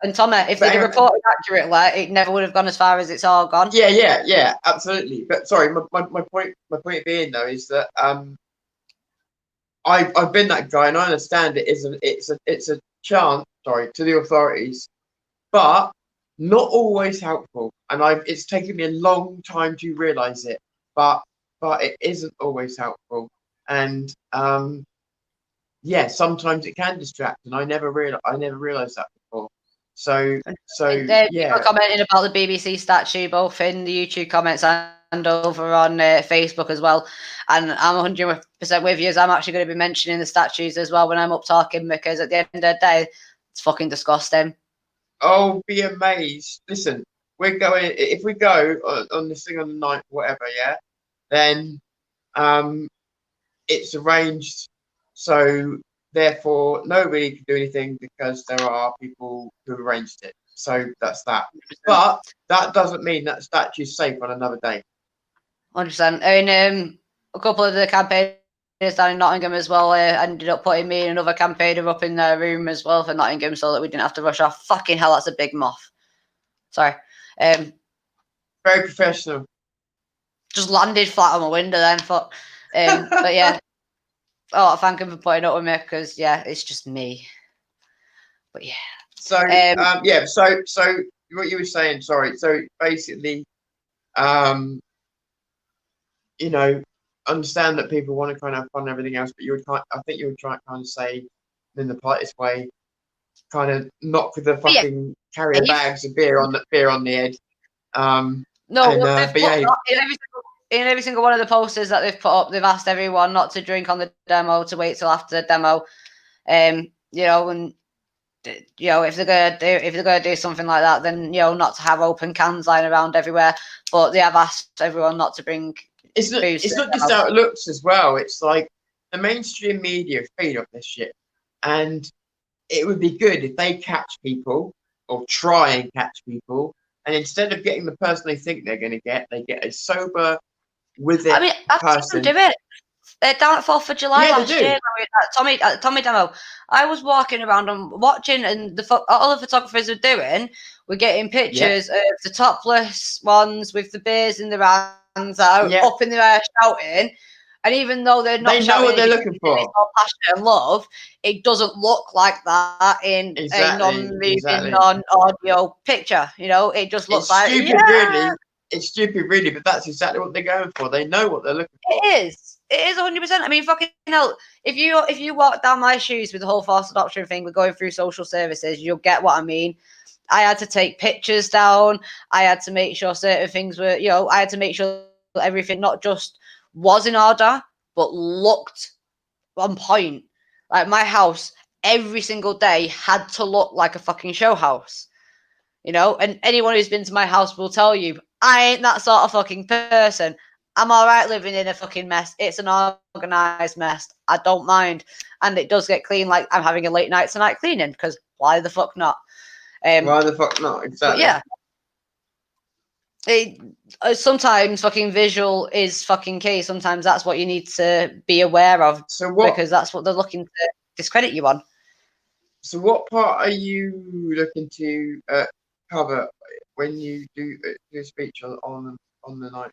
Speaker 2: and Tommy. If they'd reported accurately, it never would have gone as far as it's all gone.
Speaker 3: Yeah, absolutely. But sorry, my point being though is that I've been that guy, and I understand it's a chant to the authorities, but not always helpful. And it's taken me a long time to realise it, but it isn't always helpful. And yeah, sometimes it can distract, and I never realised that before. So
Speaker 2: People
Speaker 3: yeah.
Speaker 2: commenting about the BBC statue, both in the YouTube comments and over on Facebook as well. And I'm 100% with you. As I'm actually going to be mentioning the statues as well when I'm up talking, because at the end of the day, it's fucking disgusting.
Speaker 3: Oh, be amazed. Listen, if we go on this thing on the 9th, whatever, yeah, then it's arranged. So therefore, nobody can do anything because there are people who arranged it. So that's that. But that doesn't mean that statue's safe on another day.
Speaker 2: 100%. And a couple of the campaigners down in Nottingham as well ended up putting me and another campaigner up in their room as well for Nottingham so that we didn't have to rush off. Fucking hell, that's a big moth. Sorry.
Speaker 3: Very professional.
Speaker 2: Just landed flat on my window then. Fuck. But yeah. Oh, thank him for putting up with me because yeah, it's just me. But yeah.
Speaker 3: So yeah. So what you were saying? Sorry. So basically, you know, understand that people want to kind of have fun and everything else, but I think you were trying to kind of say in the politest way, kind of knock the fucking carrier bags of beer on the head.
Speaker 2: No, in every single one of the posters that they've put up, they've asked everyone not to drink on the demo, to wait till after the demo. You know, and you know, if they're gonna do something like that, then you know, not to have open cans lying around everywhere. But they have asked everyone not to bring.
Speaker 3: It's not just how it looks as well. It's like the mainstream media feed off this shit, and it would be good if they catch people or try and catch people, and instead of getting the person they think they're going to get, they get a sober with it. I mean, I've seen them
Speaker 2: do it. Down at 4th of July last year, at Tommy demo, I was walking around and watching, and all the photographers were doing. We're getting pictures of the topless ones with the beers in their hands out, up in the air shouting. And even though they know
Speaker 3: what they're looking for,
Speaker 2: it's all passion and love, it doesn't look like that in a non-moving, non-audio picture. You know, it just looks like
Speaker 3: stupid. Really, it's stupid, really. But that's exactly what they're going for. They know what they're looking for.
Speaker 2: It is 100%. I mean, fucking hell. If you walk down my shoes with the whole forced adoption thing, we're going through social services, you'll get what I mean. I had to take pictures down. I had to make sure certain things were, you know, I had to make sure that everything not just was in order, but looked on point. Like my house, every single day had to look like a fucking show house. You know, and anyone who's been to my house will tell you, I ain't that sort of fucking person. I'm all right living in a fucking mess. It's an organised mess. I don't mind. And it does get clean. Like I'm having a late night tonight cleaning because why the fuck not?
Speaker 3: Why the fuck not? Exactly.
Speaker 2: Yeah. Sometimes fucking visual is fucking key. Sometimes that's what you need to be aware of because that's what they're looking to discredit you on.
Speaker 3: So what part are you looking to cover when you do a speech on the night?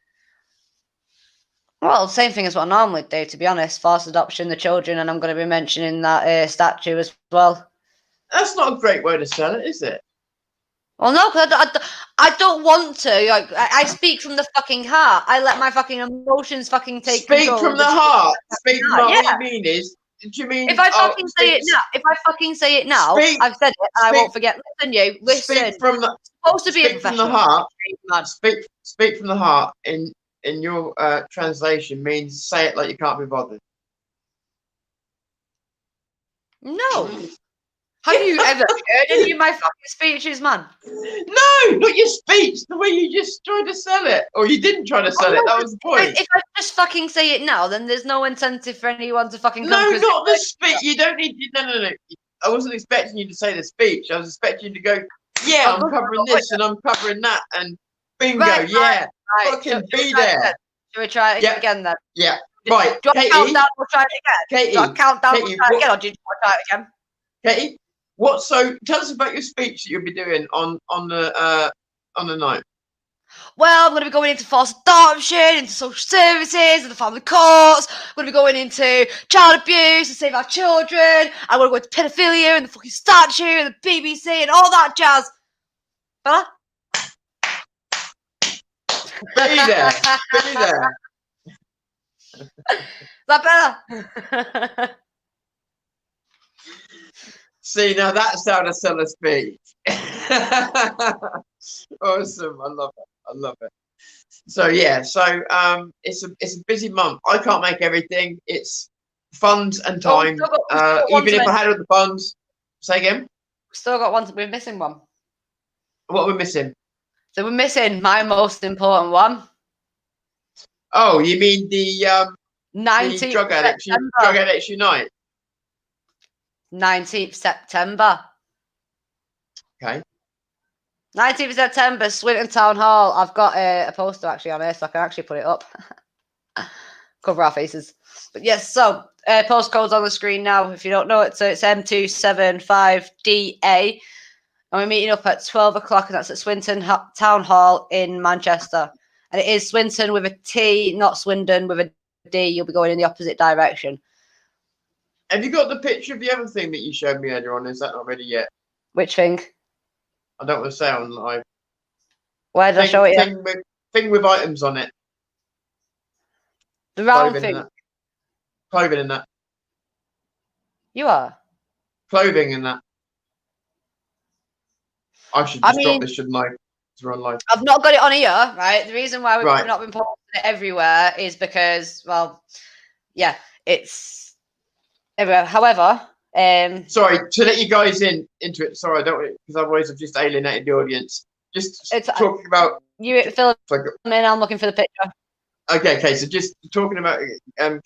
Speaker 2: Well, same thing as what I normally do, to be honest. Forced adoption, the children, and I'm going to be mentioning that statue as well.
Speaker 3: That's not a great way to sell it, is it?
Speaker 2: Well, no, because I don't want to. Like, I speak from the fucking heart. I let my fucking emotions fucking take control.
Speaker 3: Speak from the heart. Speak from the heart. What you mean is, do you mean?
Speaker 2: If I fucking say it now, I've said it, and I won't forget. Listen.
Speaker 3: Speak from the.
Speaker 2: Supposed to be
Speaker 3: speak from the heart. Speak from the heart. In your translation means say it like you can't be bothered.
Speaker 2: No. Have you ever heard any of my fucking speeches, man?
Speaker 3: No, not your speech. The way you just tried to sell it. Or you didn't try to sell it. That was the point.
Speaker 2: If I just fucking say it now, then there's no incentive for anyone to fucking come.
Speaker 3: No, not the speech. You don't need... No. I wasn't expecting you to say the speech. I was expecting you to go, yeah, I'm covering this and I'm covering that. And bingo, right. Fucking be there.
Speaker 2: Should we try it again then?
Speaker 3: Yeah. Right.
Speaker 2: Do you want to count down? We'll try it again.
Speaker 3: Katie.
Speaker 2: Do I count down? We'll try it again, or do you want to try it again?
Speaker 3: Katie, so tell us about your speech that you'll be doing on the night.
Speaker 2: well, I'm going to be going into foster adoption, into social services, and the family courts. I'm going to be going into child abuse and save our children. I'm going to go into pedophilia and the fucking statue and the BBC and all that jazz. Bella?
Speaker 3: Be there. Be there.
Speaker 2: Is that better?
Speaker 3: See, now that's how to sell a speech. Awesome. I love it. I love it. So yeah, so it's a busy month. I can't make everything. It's funds and time. Even if I had all the funds, say again.
Speaker 2: We've still got one. We're missing one.
Speaker 3: What are we missing?
Speaker 2: So we're missing my most important one.
Speaker 3: Oh, you mean the
Speaker 2: 19th
Speaker 3: drug addicts unite?
Speaker 2: 19th September.
Speaker 3: Okay.
Speaker 2: 19th September, Swinton Town Hall. I've got a poster actually on here, so I can actually put it up. Cover our faces. But yes, so postcode's on the screen now. If you don't know it, so it's M275DA. And we're meeting up at 12 o'clock, and that's at Swinton Town Hall in Manchester. And it is Swinton with a T, not Swindon with a D. You'll be going in the opposite direction.
Speaker 3: Have you got the picture of the other thing that you showed me earlier on? Is that not ready yet?
Speaker 2: Which thing?
Speaker 3: I don't want to say on live.
Speaker 2: Where did I show it you?
Speaker 3: Thing with items on it.
Speaker 2: The round thing.
Speaker 3: Clothing in that.
Speaker 2: You are?
Speaker 3: Clothing in that. I should just drop this, shouldn't I? We're on live.
Speaker 2: I've not got it on here, right? The reason why we've not been posting it everywhere is because, well, yeah, it's everywhere. However,
Speaker 3: sorry to let you guys into it. Sorry, I don't, because otherwise I've just alienated the audience. Just talking about
Speaker 2: you, Phil. I'm looking for the picture.
Speaker 3: Okay. So just talking about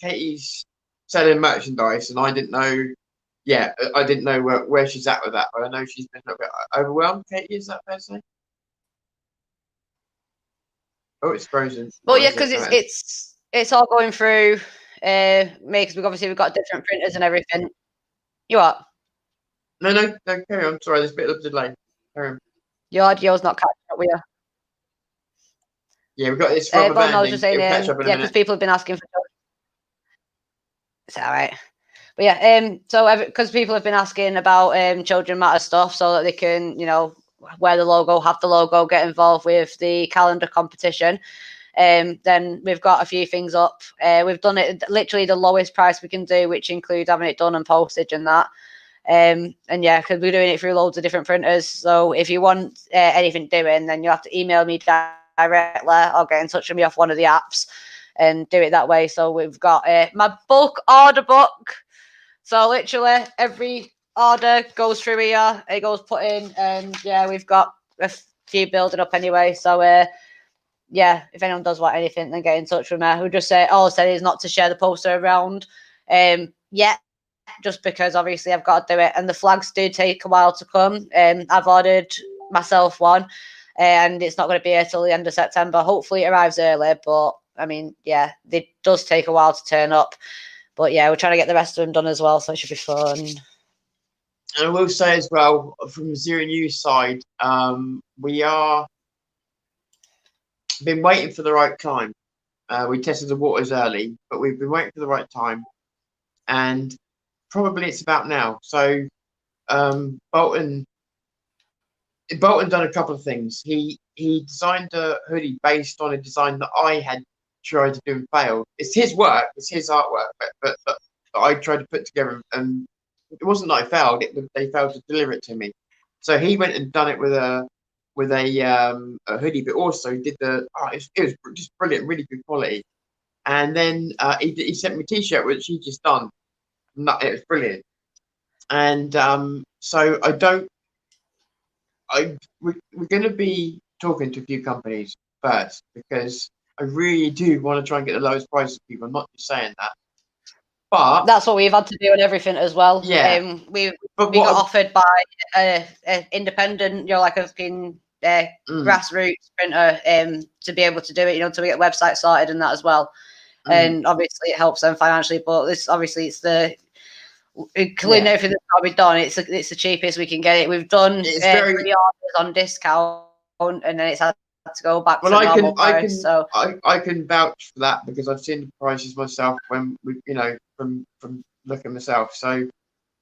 Speaker 3: Katie's selling merchandise, and I didn't know. Yeah, I didn't know where she's at with that, but I know she's been a bit overwhelmed. Katie, is that fair to say? Oh, it's frozen.
Speaker 2: Well, yeah, because it's all going through me, because we've got different printers and everything. You what?
Speaker 3: No, carry on. Sorry, there's a bit of a delay. Carry on.
Speaker 2: Your audio's not catching up with you.
Speaker 3: Yeah, we've got this rubber
Speaker 2: I was
Speaker 3: banding.
Speaker 2: just saying,
Speaker 3: It'll catch up in a minute.
Speaker 2: because people have been asking for. It's all right. But yeah, so because people have been asking about Children Matter stuff, so that they can, wear the logo, have the logo, get involved with the calendar competition. Then we've got a few things up. We've done it literally the lowest price we can do, which includes having it done and postage and that. And yeah, because we're doing it through loads of different printers. So if you want anything doing, then you have to email me directly or get in touch with me off one of the apps and do it that way. So we've got my bulk order book. So literally every order goes through here, it goes put in, and yeah, we've got a few building up anyway. So yeah, if anyone does want anything, then get in touch with me. Who just say all I said is not to share the poster around yet, just because obviously I've got to do it, and the flags do take a while to come. I've ordered myself one, and it's not going to be here till the end of September. Hopefully it arrives early, but I mean, yeah, it does take a while to turn up. But yeah, we're trying to get the rest of them done as well, so it should be fun. And
Speaker 3: I will say as well, from the Zero News side, we are been waiting for the right time. We tested the waters early, but we've been waiting for the right time, and probably it's about now. So Bolton done a couple of things. He designed a hoodie based on a design that I had tried to do and failed. It's his work, it's his artwork, but I tried to put together, and it wasn't that I failed. They failed to deliver it to me. So he went and done it with a hoodie, but also did it was just brilliant, really good quality. And then he sent me a t-shirt which he just done. It was brilliant. And so we're going to be talking to a few companies first, because I really do want to try and get the lowest price of people. I'm not just saying that. But
Speaker 2: that's what we've had to do on everything as well.
Speaker 3: Yeah.
Speaker 2: We got offered by an independent, like a grassroots printer to be able to do it, to get websites sorted and that as well. And obviously it helps them financially, but this obviously it's including everything that's got to be done. It's the cheapest we can get it. We've done 3 orders on discount, and then it's had to go back
Speaker 3: Well,
Speaker 2: to
Speaker 3: I
Speaker 2: normal
Speaker 3: can,
Speaker 2: price. So
Speaker 3: I can vouch for that because I've seen the prices myself when we, you know, from looking myself. So,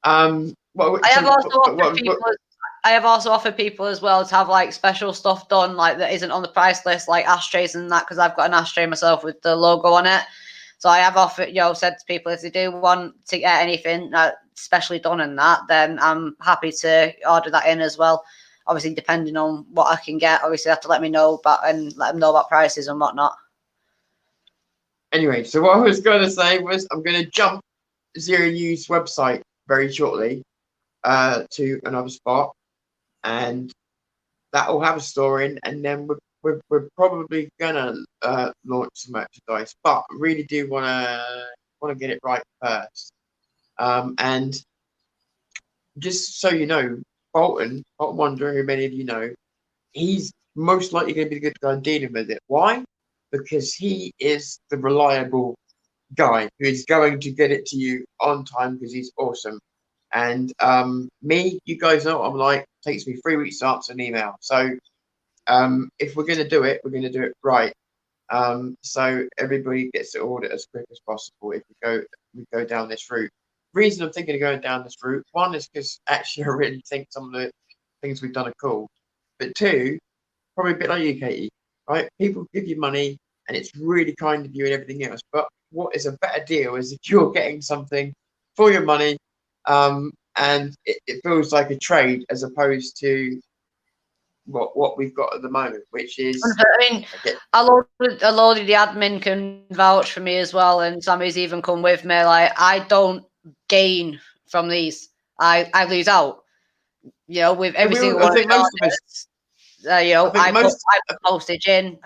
Speaker 3: well,
Speaker 2: I have
Speaker 3: so,
Speaker 2: also
Speaker 3: but
Speaker 2: offered people. I have also offered people as well to have like special stuff done, like that isn't on the price list, like ashtrays and that, because I've got an ashtray myself with the logo on it. So I have offered, said to people if they do want to get anything specially done in that, then I'm happy to order that in as well. Obviously, depending on what I can get, obviously, they have to let me know about and let them know about prices and whatnot.
Speaker 3: Anyway, so what I was going to say was I'm going to jump Zero Use website very shortly to another spot, and that will have a store in, and then we're probably gonna launch some merchandise, but I really do want to get it right first. And just so you know, Bolton Wonder, who many of you know, he's most likely going to be the good guy dealing with it. Why? Because he is the reliable guy who is going to get it to you on time because he's awesome. And me, you guys know what I'm like. It takes me 3 weeks to answer an email. So if we're going to do it, we're going to do it right. So everybody gets to order as quick as possible if we go down this route. Reason I'm thinking of going down this route, one is because actually I really think some of the things we've done are cool. But two, probably a bit like you, Katie, right? People give you money and it's really kind of you and everything else. But what is a better deal is if you're getting something for your money, and it feels like a trade as opposed to what we've got at the moment, which is.
Speaker 2: I mean, a load of the admin can vouch for me as well, and Sammy's even come with me. Like, I don't gain from these. I lose out. With every single one. I think most of us. I put postage in.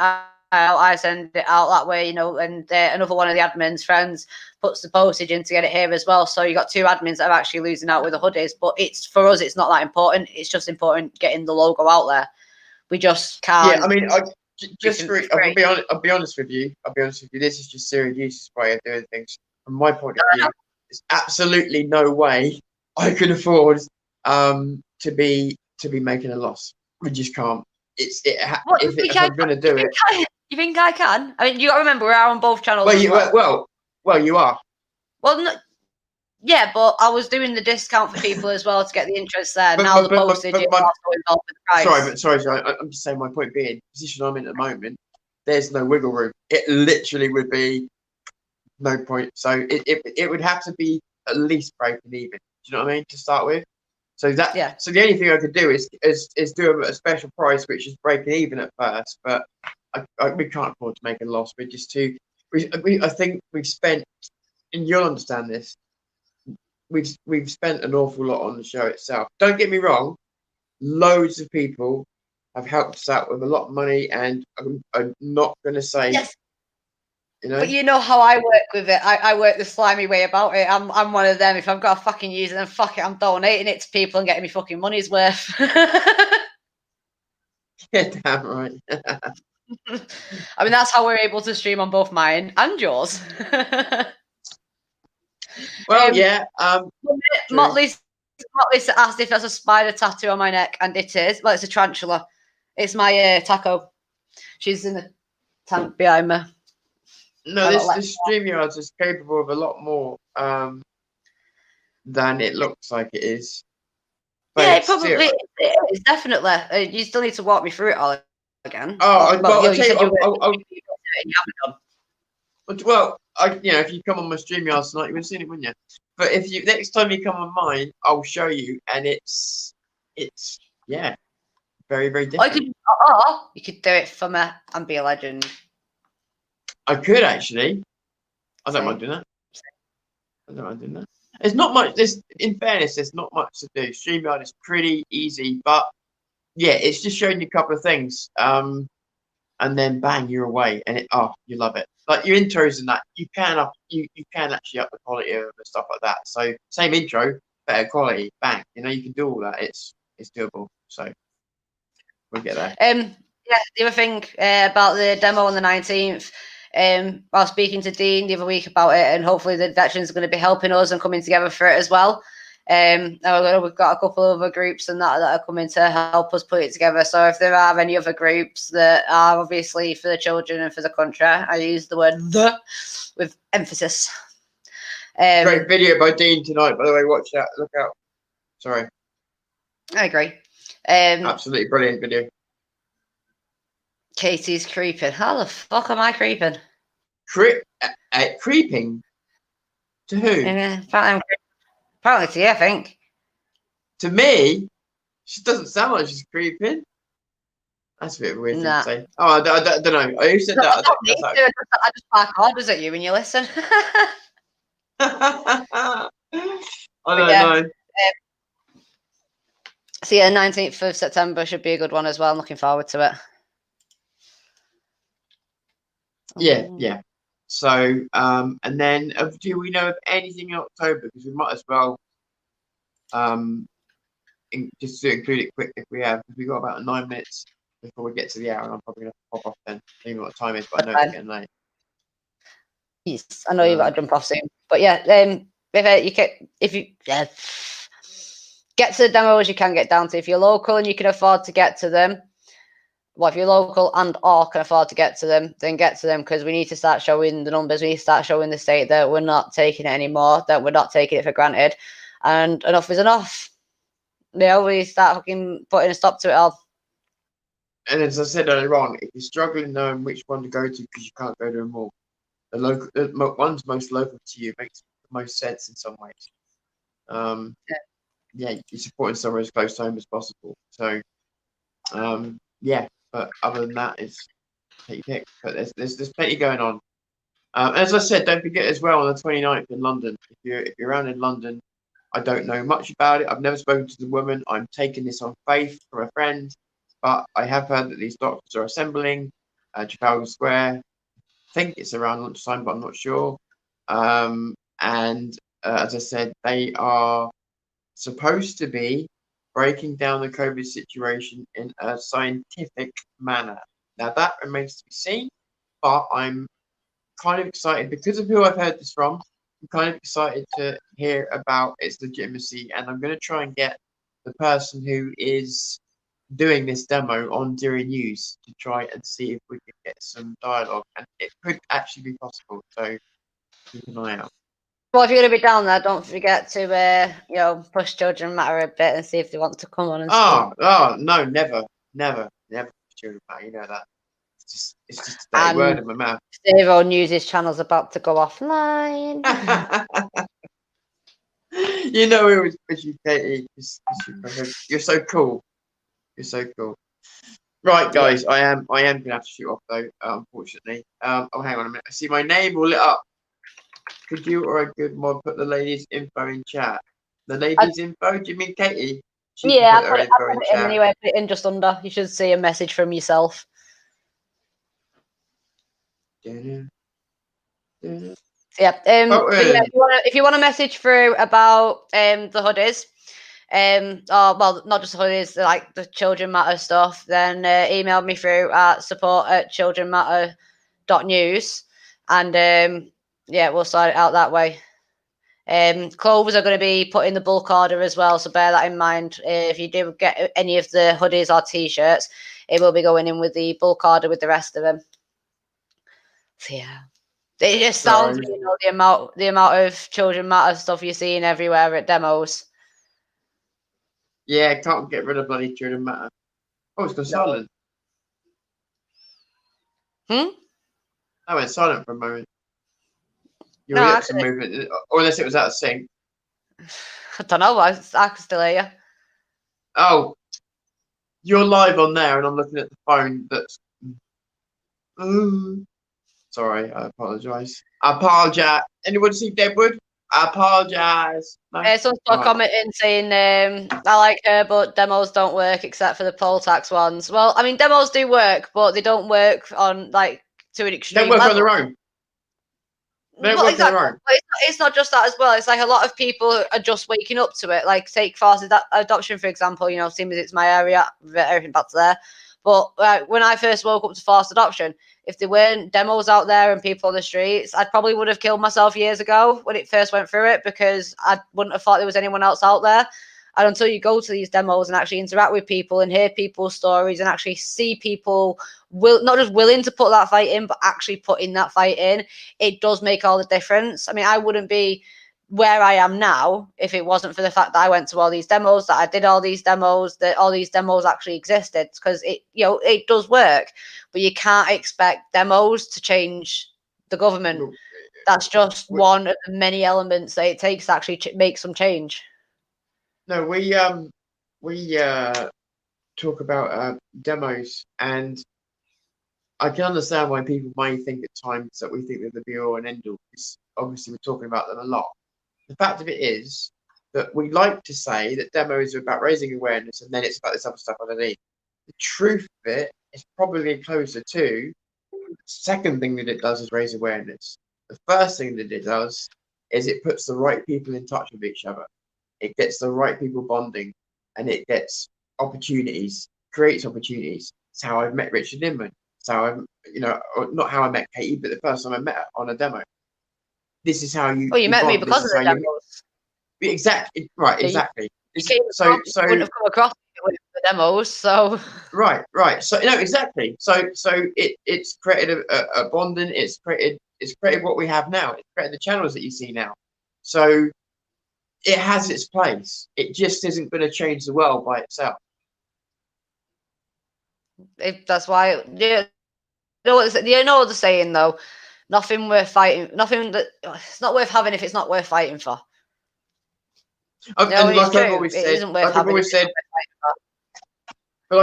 Speaker 2: I send it out that way, and another one of the admin's friends puts the postage in to get it here as well. So you got two admins that are actually losing out with the hoodies. But for us, it's not that important. It's just important getting the logo out there. We just can't.
Speaker 3: Yeah, I mean, I'll be honest with you. This is just Serious Use's way of doing things. From my point of view, there's absolutely no way I can afford to be making a loss. We just can't. If I'm going to do it.
Speaker 2: You think I can? I mean, you got to remember we're on both channels.
Speaker 3: Well, you are.
Speaker 2: Well, no, yeah, but I was doing the discount for people as well to get the interest there. Now the postage is also involved with the price.
Speaker 3: Sorry. I'm just saying. My point being, the position I'm in at the moment, there's no wiggle room. It literally would be no point. So it would have to be at least breaking even. Do you know what I mean? To start with. So So the only thing I could do is do a special price, which is breaking even at first. But we can't afford to make a loss. We're just too. I think we've spent, and you'll understand this. We've spent an awful lot on the show itself. Don't get me wrong. Loads of people have helped us out with a lot of money, and I'm not going to say.
Speaker 2: Yes. But you know how I work with it. I work the slimy way about it. I'm one of them. If I've got to fucking use it, then fuck it. I'm donating it to people and getting me fucking money's worth.
Speaker 3: Yeah, damn right.
Speaker 2: I mean, that's how we're able to stream on both mine and yours.
Speaker 3: Well, yeah.
Speaker 2: Motley asked if there's a spider tattoo on my neck, and it is. Well, it's a tarantula. It's my taco. She's in the tank behind me.
Speaker 3: No, this StreamYard is capable of a lot more than it looks like it is. But
Speaker 2: yeah, it probably is, definitely. You still need to walk me through it all again.
Speaker 3: Oh, I'll tell you. Well, if you come on my StreamYard tonight, you would have seen it, wouldn't you? But if next time you come on mine, I'll show you, and it's very, very different.
Speaker 2: You could do it for me and be a legend.
Speaker 3: I could actually. I don't mind doing that. There's not much. In fairness, there's not much to do. StreamYard is pretty easy, but yeah, it's just showing you a couple of things, and then bang, you're away, and you love it. Like your intros and that, you can actually up the quality of and stuff like that. So same intro, better quality, bang. You can do all that. It's doable. So we'll get there.
Speaker 2: Yeah, the other thing about the demo on the 19th. I was speaking to Dean the other week about it, and hopefully the veterans are going to be helping us and coming together for it as well. We've got a couple of other groups and that are coming to help us put it together. So if there are any other groups that are obviously for the children and for the country, I use the word "the" with emphasis.
Speaker 3: Great video by Dean tonight, by the way. Watch that. Look out. Sorry.
Speaker 2: I agree.
Speaker 3: Absolutely brilliant video.
Speaker 2: Katie's creeping. How the fuck am I creeping?
Speaker 3: Creeping? To who?
Speaker 2: Apparently to you, I think.
Speaker 3: To me? She doesn't sound like she's creeping. That's a bit of a weird thing to say. Oh, I don't know. Who said that?
Speaker 2: I just bark orders at you when you listen.
Speaker 3: I don't know.
Speaker 2: So yeah, 19th of September should be a good one as well. I'm looking forward to it.
Speaker 3: Yeah. So, and then do we know of anything in October? Because we might as well, just to include it quick if we have, because we've got about 9 minutes before we get to the hour, and I'm probably going to pop off then. I don't even know what time it is, but I know it's getting late.
Speaker 2: Yes, I know you've got to jump off soon. But yeah, if you get to the demos you can get down to. If you're local and you can afford to get to them, well, if you're local and or can afford to get to them, then get to them, because we need to start showing the numbers. We need to start showing the state that we're not taking it anymore, that we're not taking it for granted, and enough is enough. We start fucking putting a stop to it all.
Speaker 3: And as I said earlier on, if you're struggling knowing which one to go to because you can't go to them all, the one's most local to you makes the most sense in some ways. Yeah, you're supporting somewhere as close to home as possible. So, yeah. But other than that, it's take your pick. But there's plenty going on. As I said, don't forget as well on the 29th in London. If you're around in London, I don't know much about it. I've never spoken to the woman. I'm taking this on faith from a friend, but I have heard that these doctors are assembling at Trafalgar Square. I think it's around lunchtime, but I'm not sure. And as I said, they are supposed to be breaking down the COVID situation in a scientific manner. Now that remains to be seen, but I'm kind of excited because of who I've heard this from. I'm kind of excited to hear about its legitimacy, and I'm going to try and get the person who is doing this demo on Diri News to try and see if we can get some dialogue, and it could actually be possible. So keep an eye out.
Speaker 2: Well, if you're going to be down there, don't forget to push Children Matter a bit and see if they want to come on and speak.
Speaker 3: Oh no, never Children Matter. You know that. It's just a dirty word in my mouth.
Speaker 2: Zero News' channel's about to go offline.
Speaker 3: You know it was push you, Katie. You're so cool. You're so cool. Right, guys, I am gonna have to shoot off though, unfortunately. Oh, hang on a minute. I see my name all lit up. Could you or a good mod put the ladies' info in chat? The ladies' info? Do you mean Katie?
Speaker 2: Yeah, I put it in anyway. Put it in just under. You should see a message from yourself. Yeah. If you want a message through about the hoodies, well, not just the hoodies, like the Children Matter stuff, then email me through at support@childrenmatter.news, and we'll sort it out that way. Clothes are going to be put in the bulk order as well, so bear that in mind. If you do get any of the hoodies or t-shirts, it will be going in with the bulk order with the rest of them. So yeah, it just sounds the amount of Children Matter stuff you're seeing everywhere at demos.
Speaker 3: Yeah, can't get rid of bloody Children Matter. Oh, it's gone silent. I went silent for a moment. Your lips are moving, or unless it was out of sync.
Speaker 2: I don't know. I can still hear you.
Speaker 3: Oh, you're live on there, and I'm looking at the phone. That's. Sorry, I apologise. Anyone see Deadwood? I apologise. No?
Speaker 2: Someone's commenting saying, I like her, but demos don't work except for the poll tax ones. Well, I mean, demos do work, but they don't work on, to an extreme
Speaker 3: level. They don't work
Speaker 2: level.
Speaker 3: on their own.
Speaker 2: Exactly. It's not just that as well. It's like a lot of people are just waking up to it. Like take forced adoption, for example, seeing as it's my area, everything back to there. But when I first woke up to forced adoption, if there weren't demos out there and people on the streets, I probably would have killed myself years ago when it first went through it, because I wouldn't have thought there was anyone else out there. And until you go to these demos and actually interact with people and hear people's stories and actually see people not just willing to put that fight in, but actually putting that fight in, it does make all the difference. I mean, I wouldn't be where I am now if it wasn't for the fact that I went to all these demos, that I did all these demos, that all these demos actually existed, because it does work. But you can't expect demos to change the government. That's just one of the many elements that it takes to actually make some change.
Speaker 3: No, we talk about demos, and I can understand why people may think at times that we think they're the be all and end all, because obviously we're talking about them a lot. The fact of it is that we like to say that demos are about raising awareness, and then it's about this other stuff underneath. The truth of it is probably closer to the second thing that it does is raise awareness. The first thing that it does is it puts the right people in touch with each other. It gets the right people bonding, and it gets opportunities, creates opportunities. It's how I've met Richard Inman. It's how I'm, not how I met Katie, but the first time I met her on a demo. This is how you.
Speaker 2: Well, you met me because of the demos.
Speaker 3: Exactly. Right. Exactly.
Speaker 2: You wouldn't have come across with the demos, so.
Speaker 3: Right. So no, exactly. So it's created a bonding. It's created what we have now. It's created the channels that you see now. So it has its place. It just isn't going to change the world by itself.
Speaker 2: That's why, you know what the saying though. Nothing worth fighting. Nothing that it's not worth having if it's not worth fighting for.
Speaker 3: And like I've always said, but like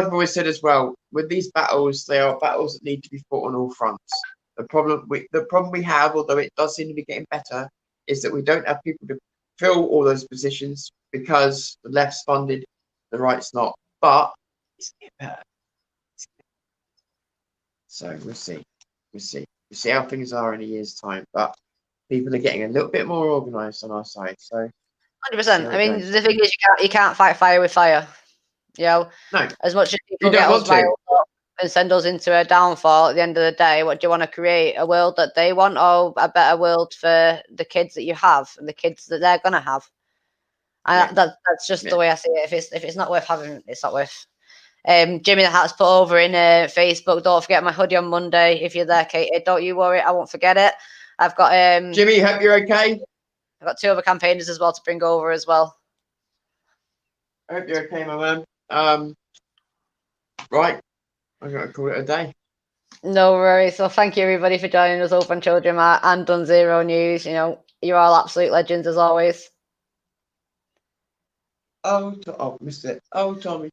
Speaker 3: I've always said as well, with these battles, they are battles that need to be fought on all fronts. The problem we have, although it does seem to be getting better, is that we don't have people to fill all those positions because the left's funded, the right's not. But it's getting better. So we'll see. We'll see how things are in a year's time. But people are getting a little bit more organised on our side. So
Speaker 2: 100%. I mean, the thing is, you can't fight fire with fire. No. As much as people get us riled up and send us into a downfall, at the end of the day, what do you want to create? A world that they want, or a better world for the kids that you have and the kids that they're gonna have? And that's just the way I see it. If it's not worth having, it's not worth. Jimmy the Hat's put over in Facebook. Don't forget my hoodie on Monday. If you're there, Katie, don't you worry, I won't forget it. I've got
Speaker 3: Jimmy, hope you're okay.
Speaker 2: I've got 2 other campaigners as well to bring over as well.
Speaker 3: I hope you're okay, my man. Right, I'm gonna call it a day.
Speaker 2: No worries. So thank you everybody for joining us over on Children Mart and Done Zero News. You're all absolute legends as always.
Speaker 3: Missed it. Oh, Tommy.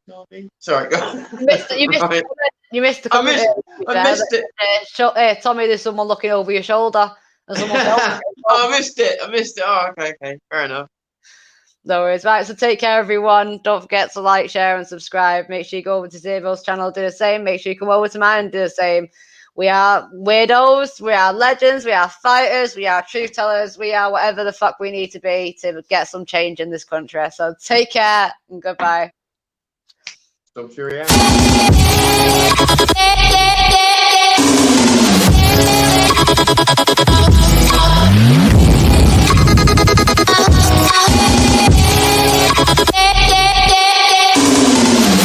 Speaker 3: Sorry,
Speaker 2: You missed the comment.
Speaker 3: I missed it.
Speaker 2: Tommy, there's someone looking over your shoulder.
Speaker 3: I missed it. Oh, okay. Fair enough.
Speaker 2: No worries. Right, so take care, everyone. Don't forget to like, share, and subscribe. Make sure you go over to Zero's channel, do the same. Make sure you come over to mine and do the same. We are weirdos. We are legends. We are fighters. We are truth tellers. We are whatever the fuck we need to be to get some change in this country. So take care and goodbye.
Speaker 3: Stop your reaction.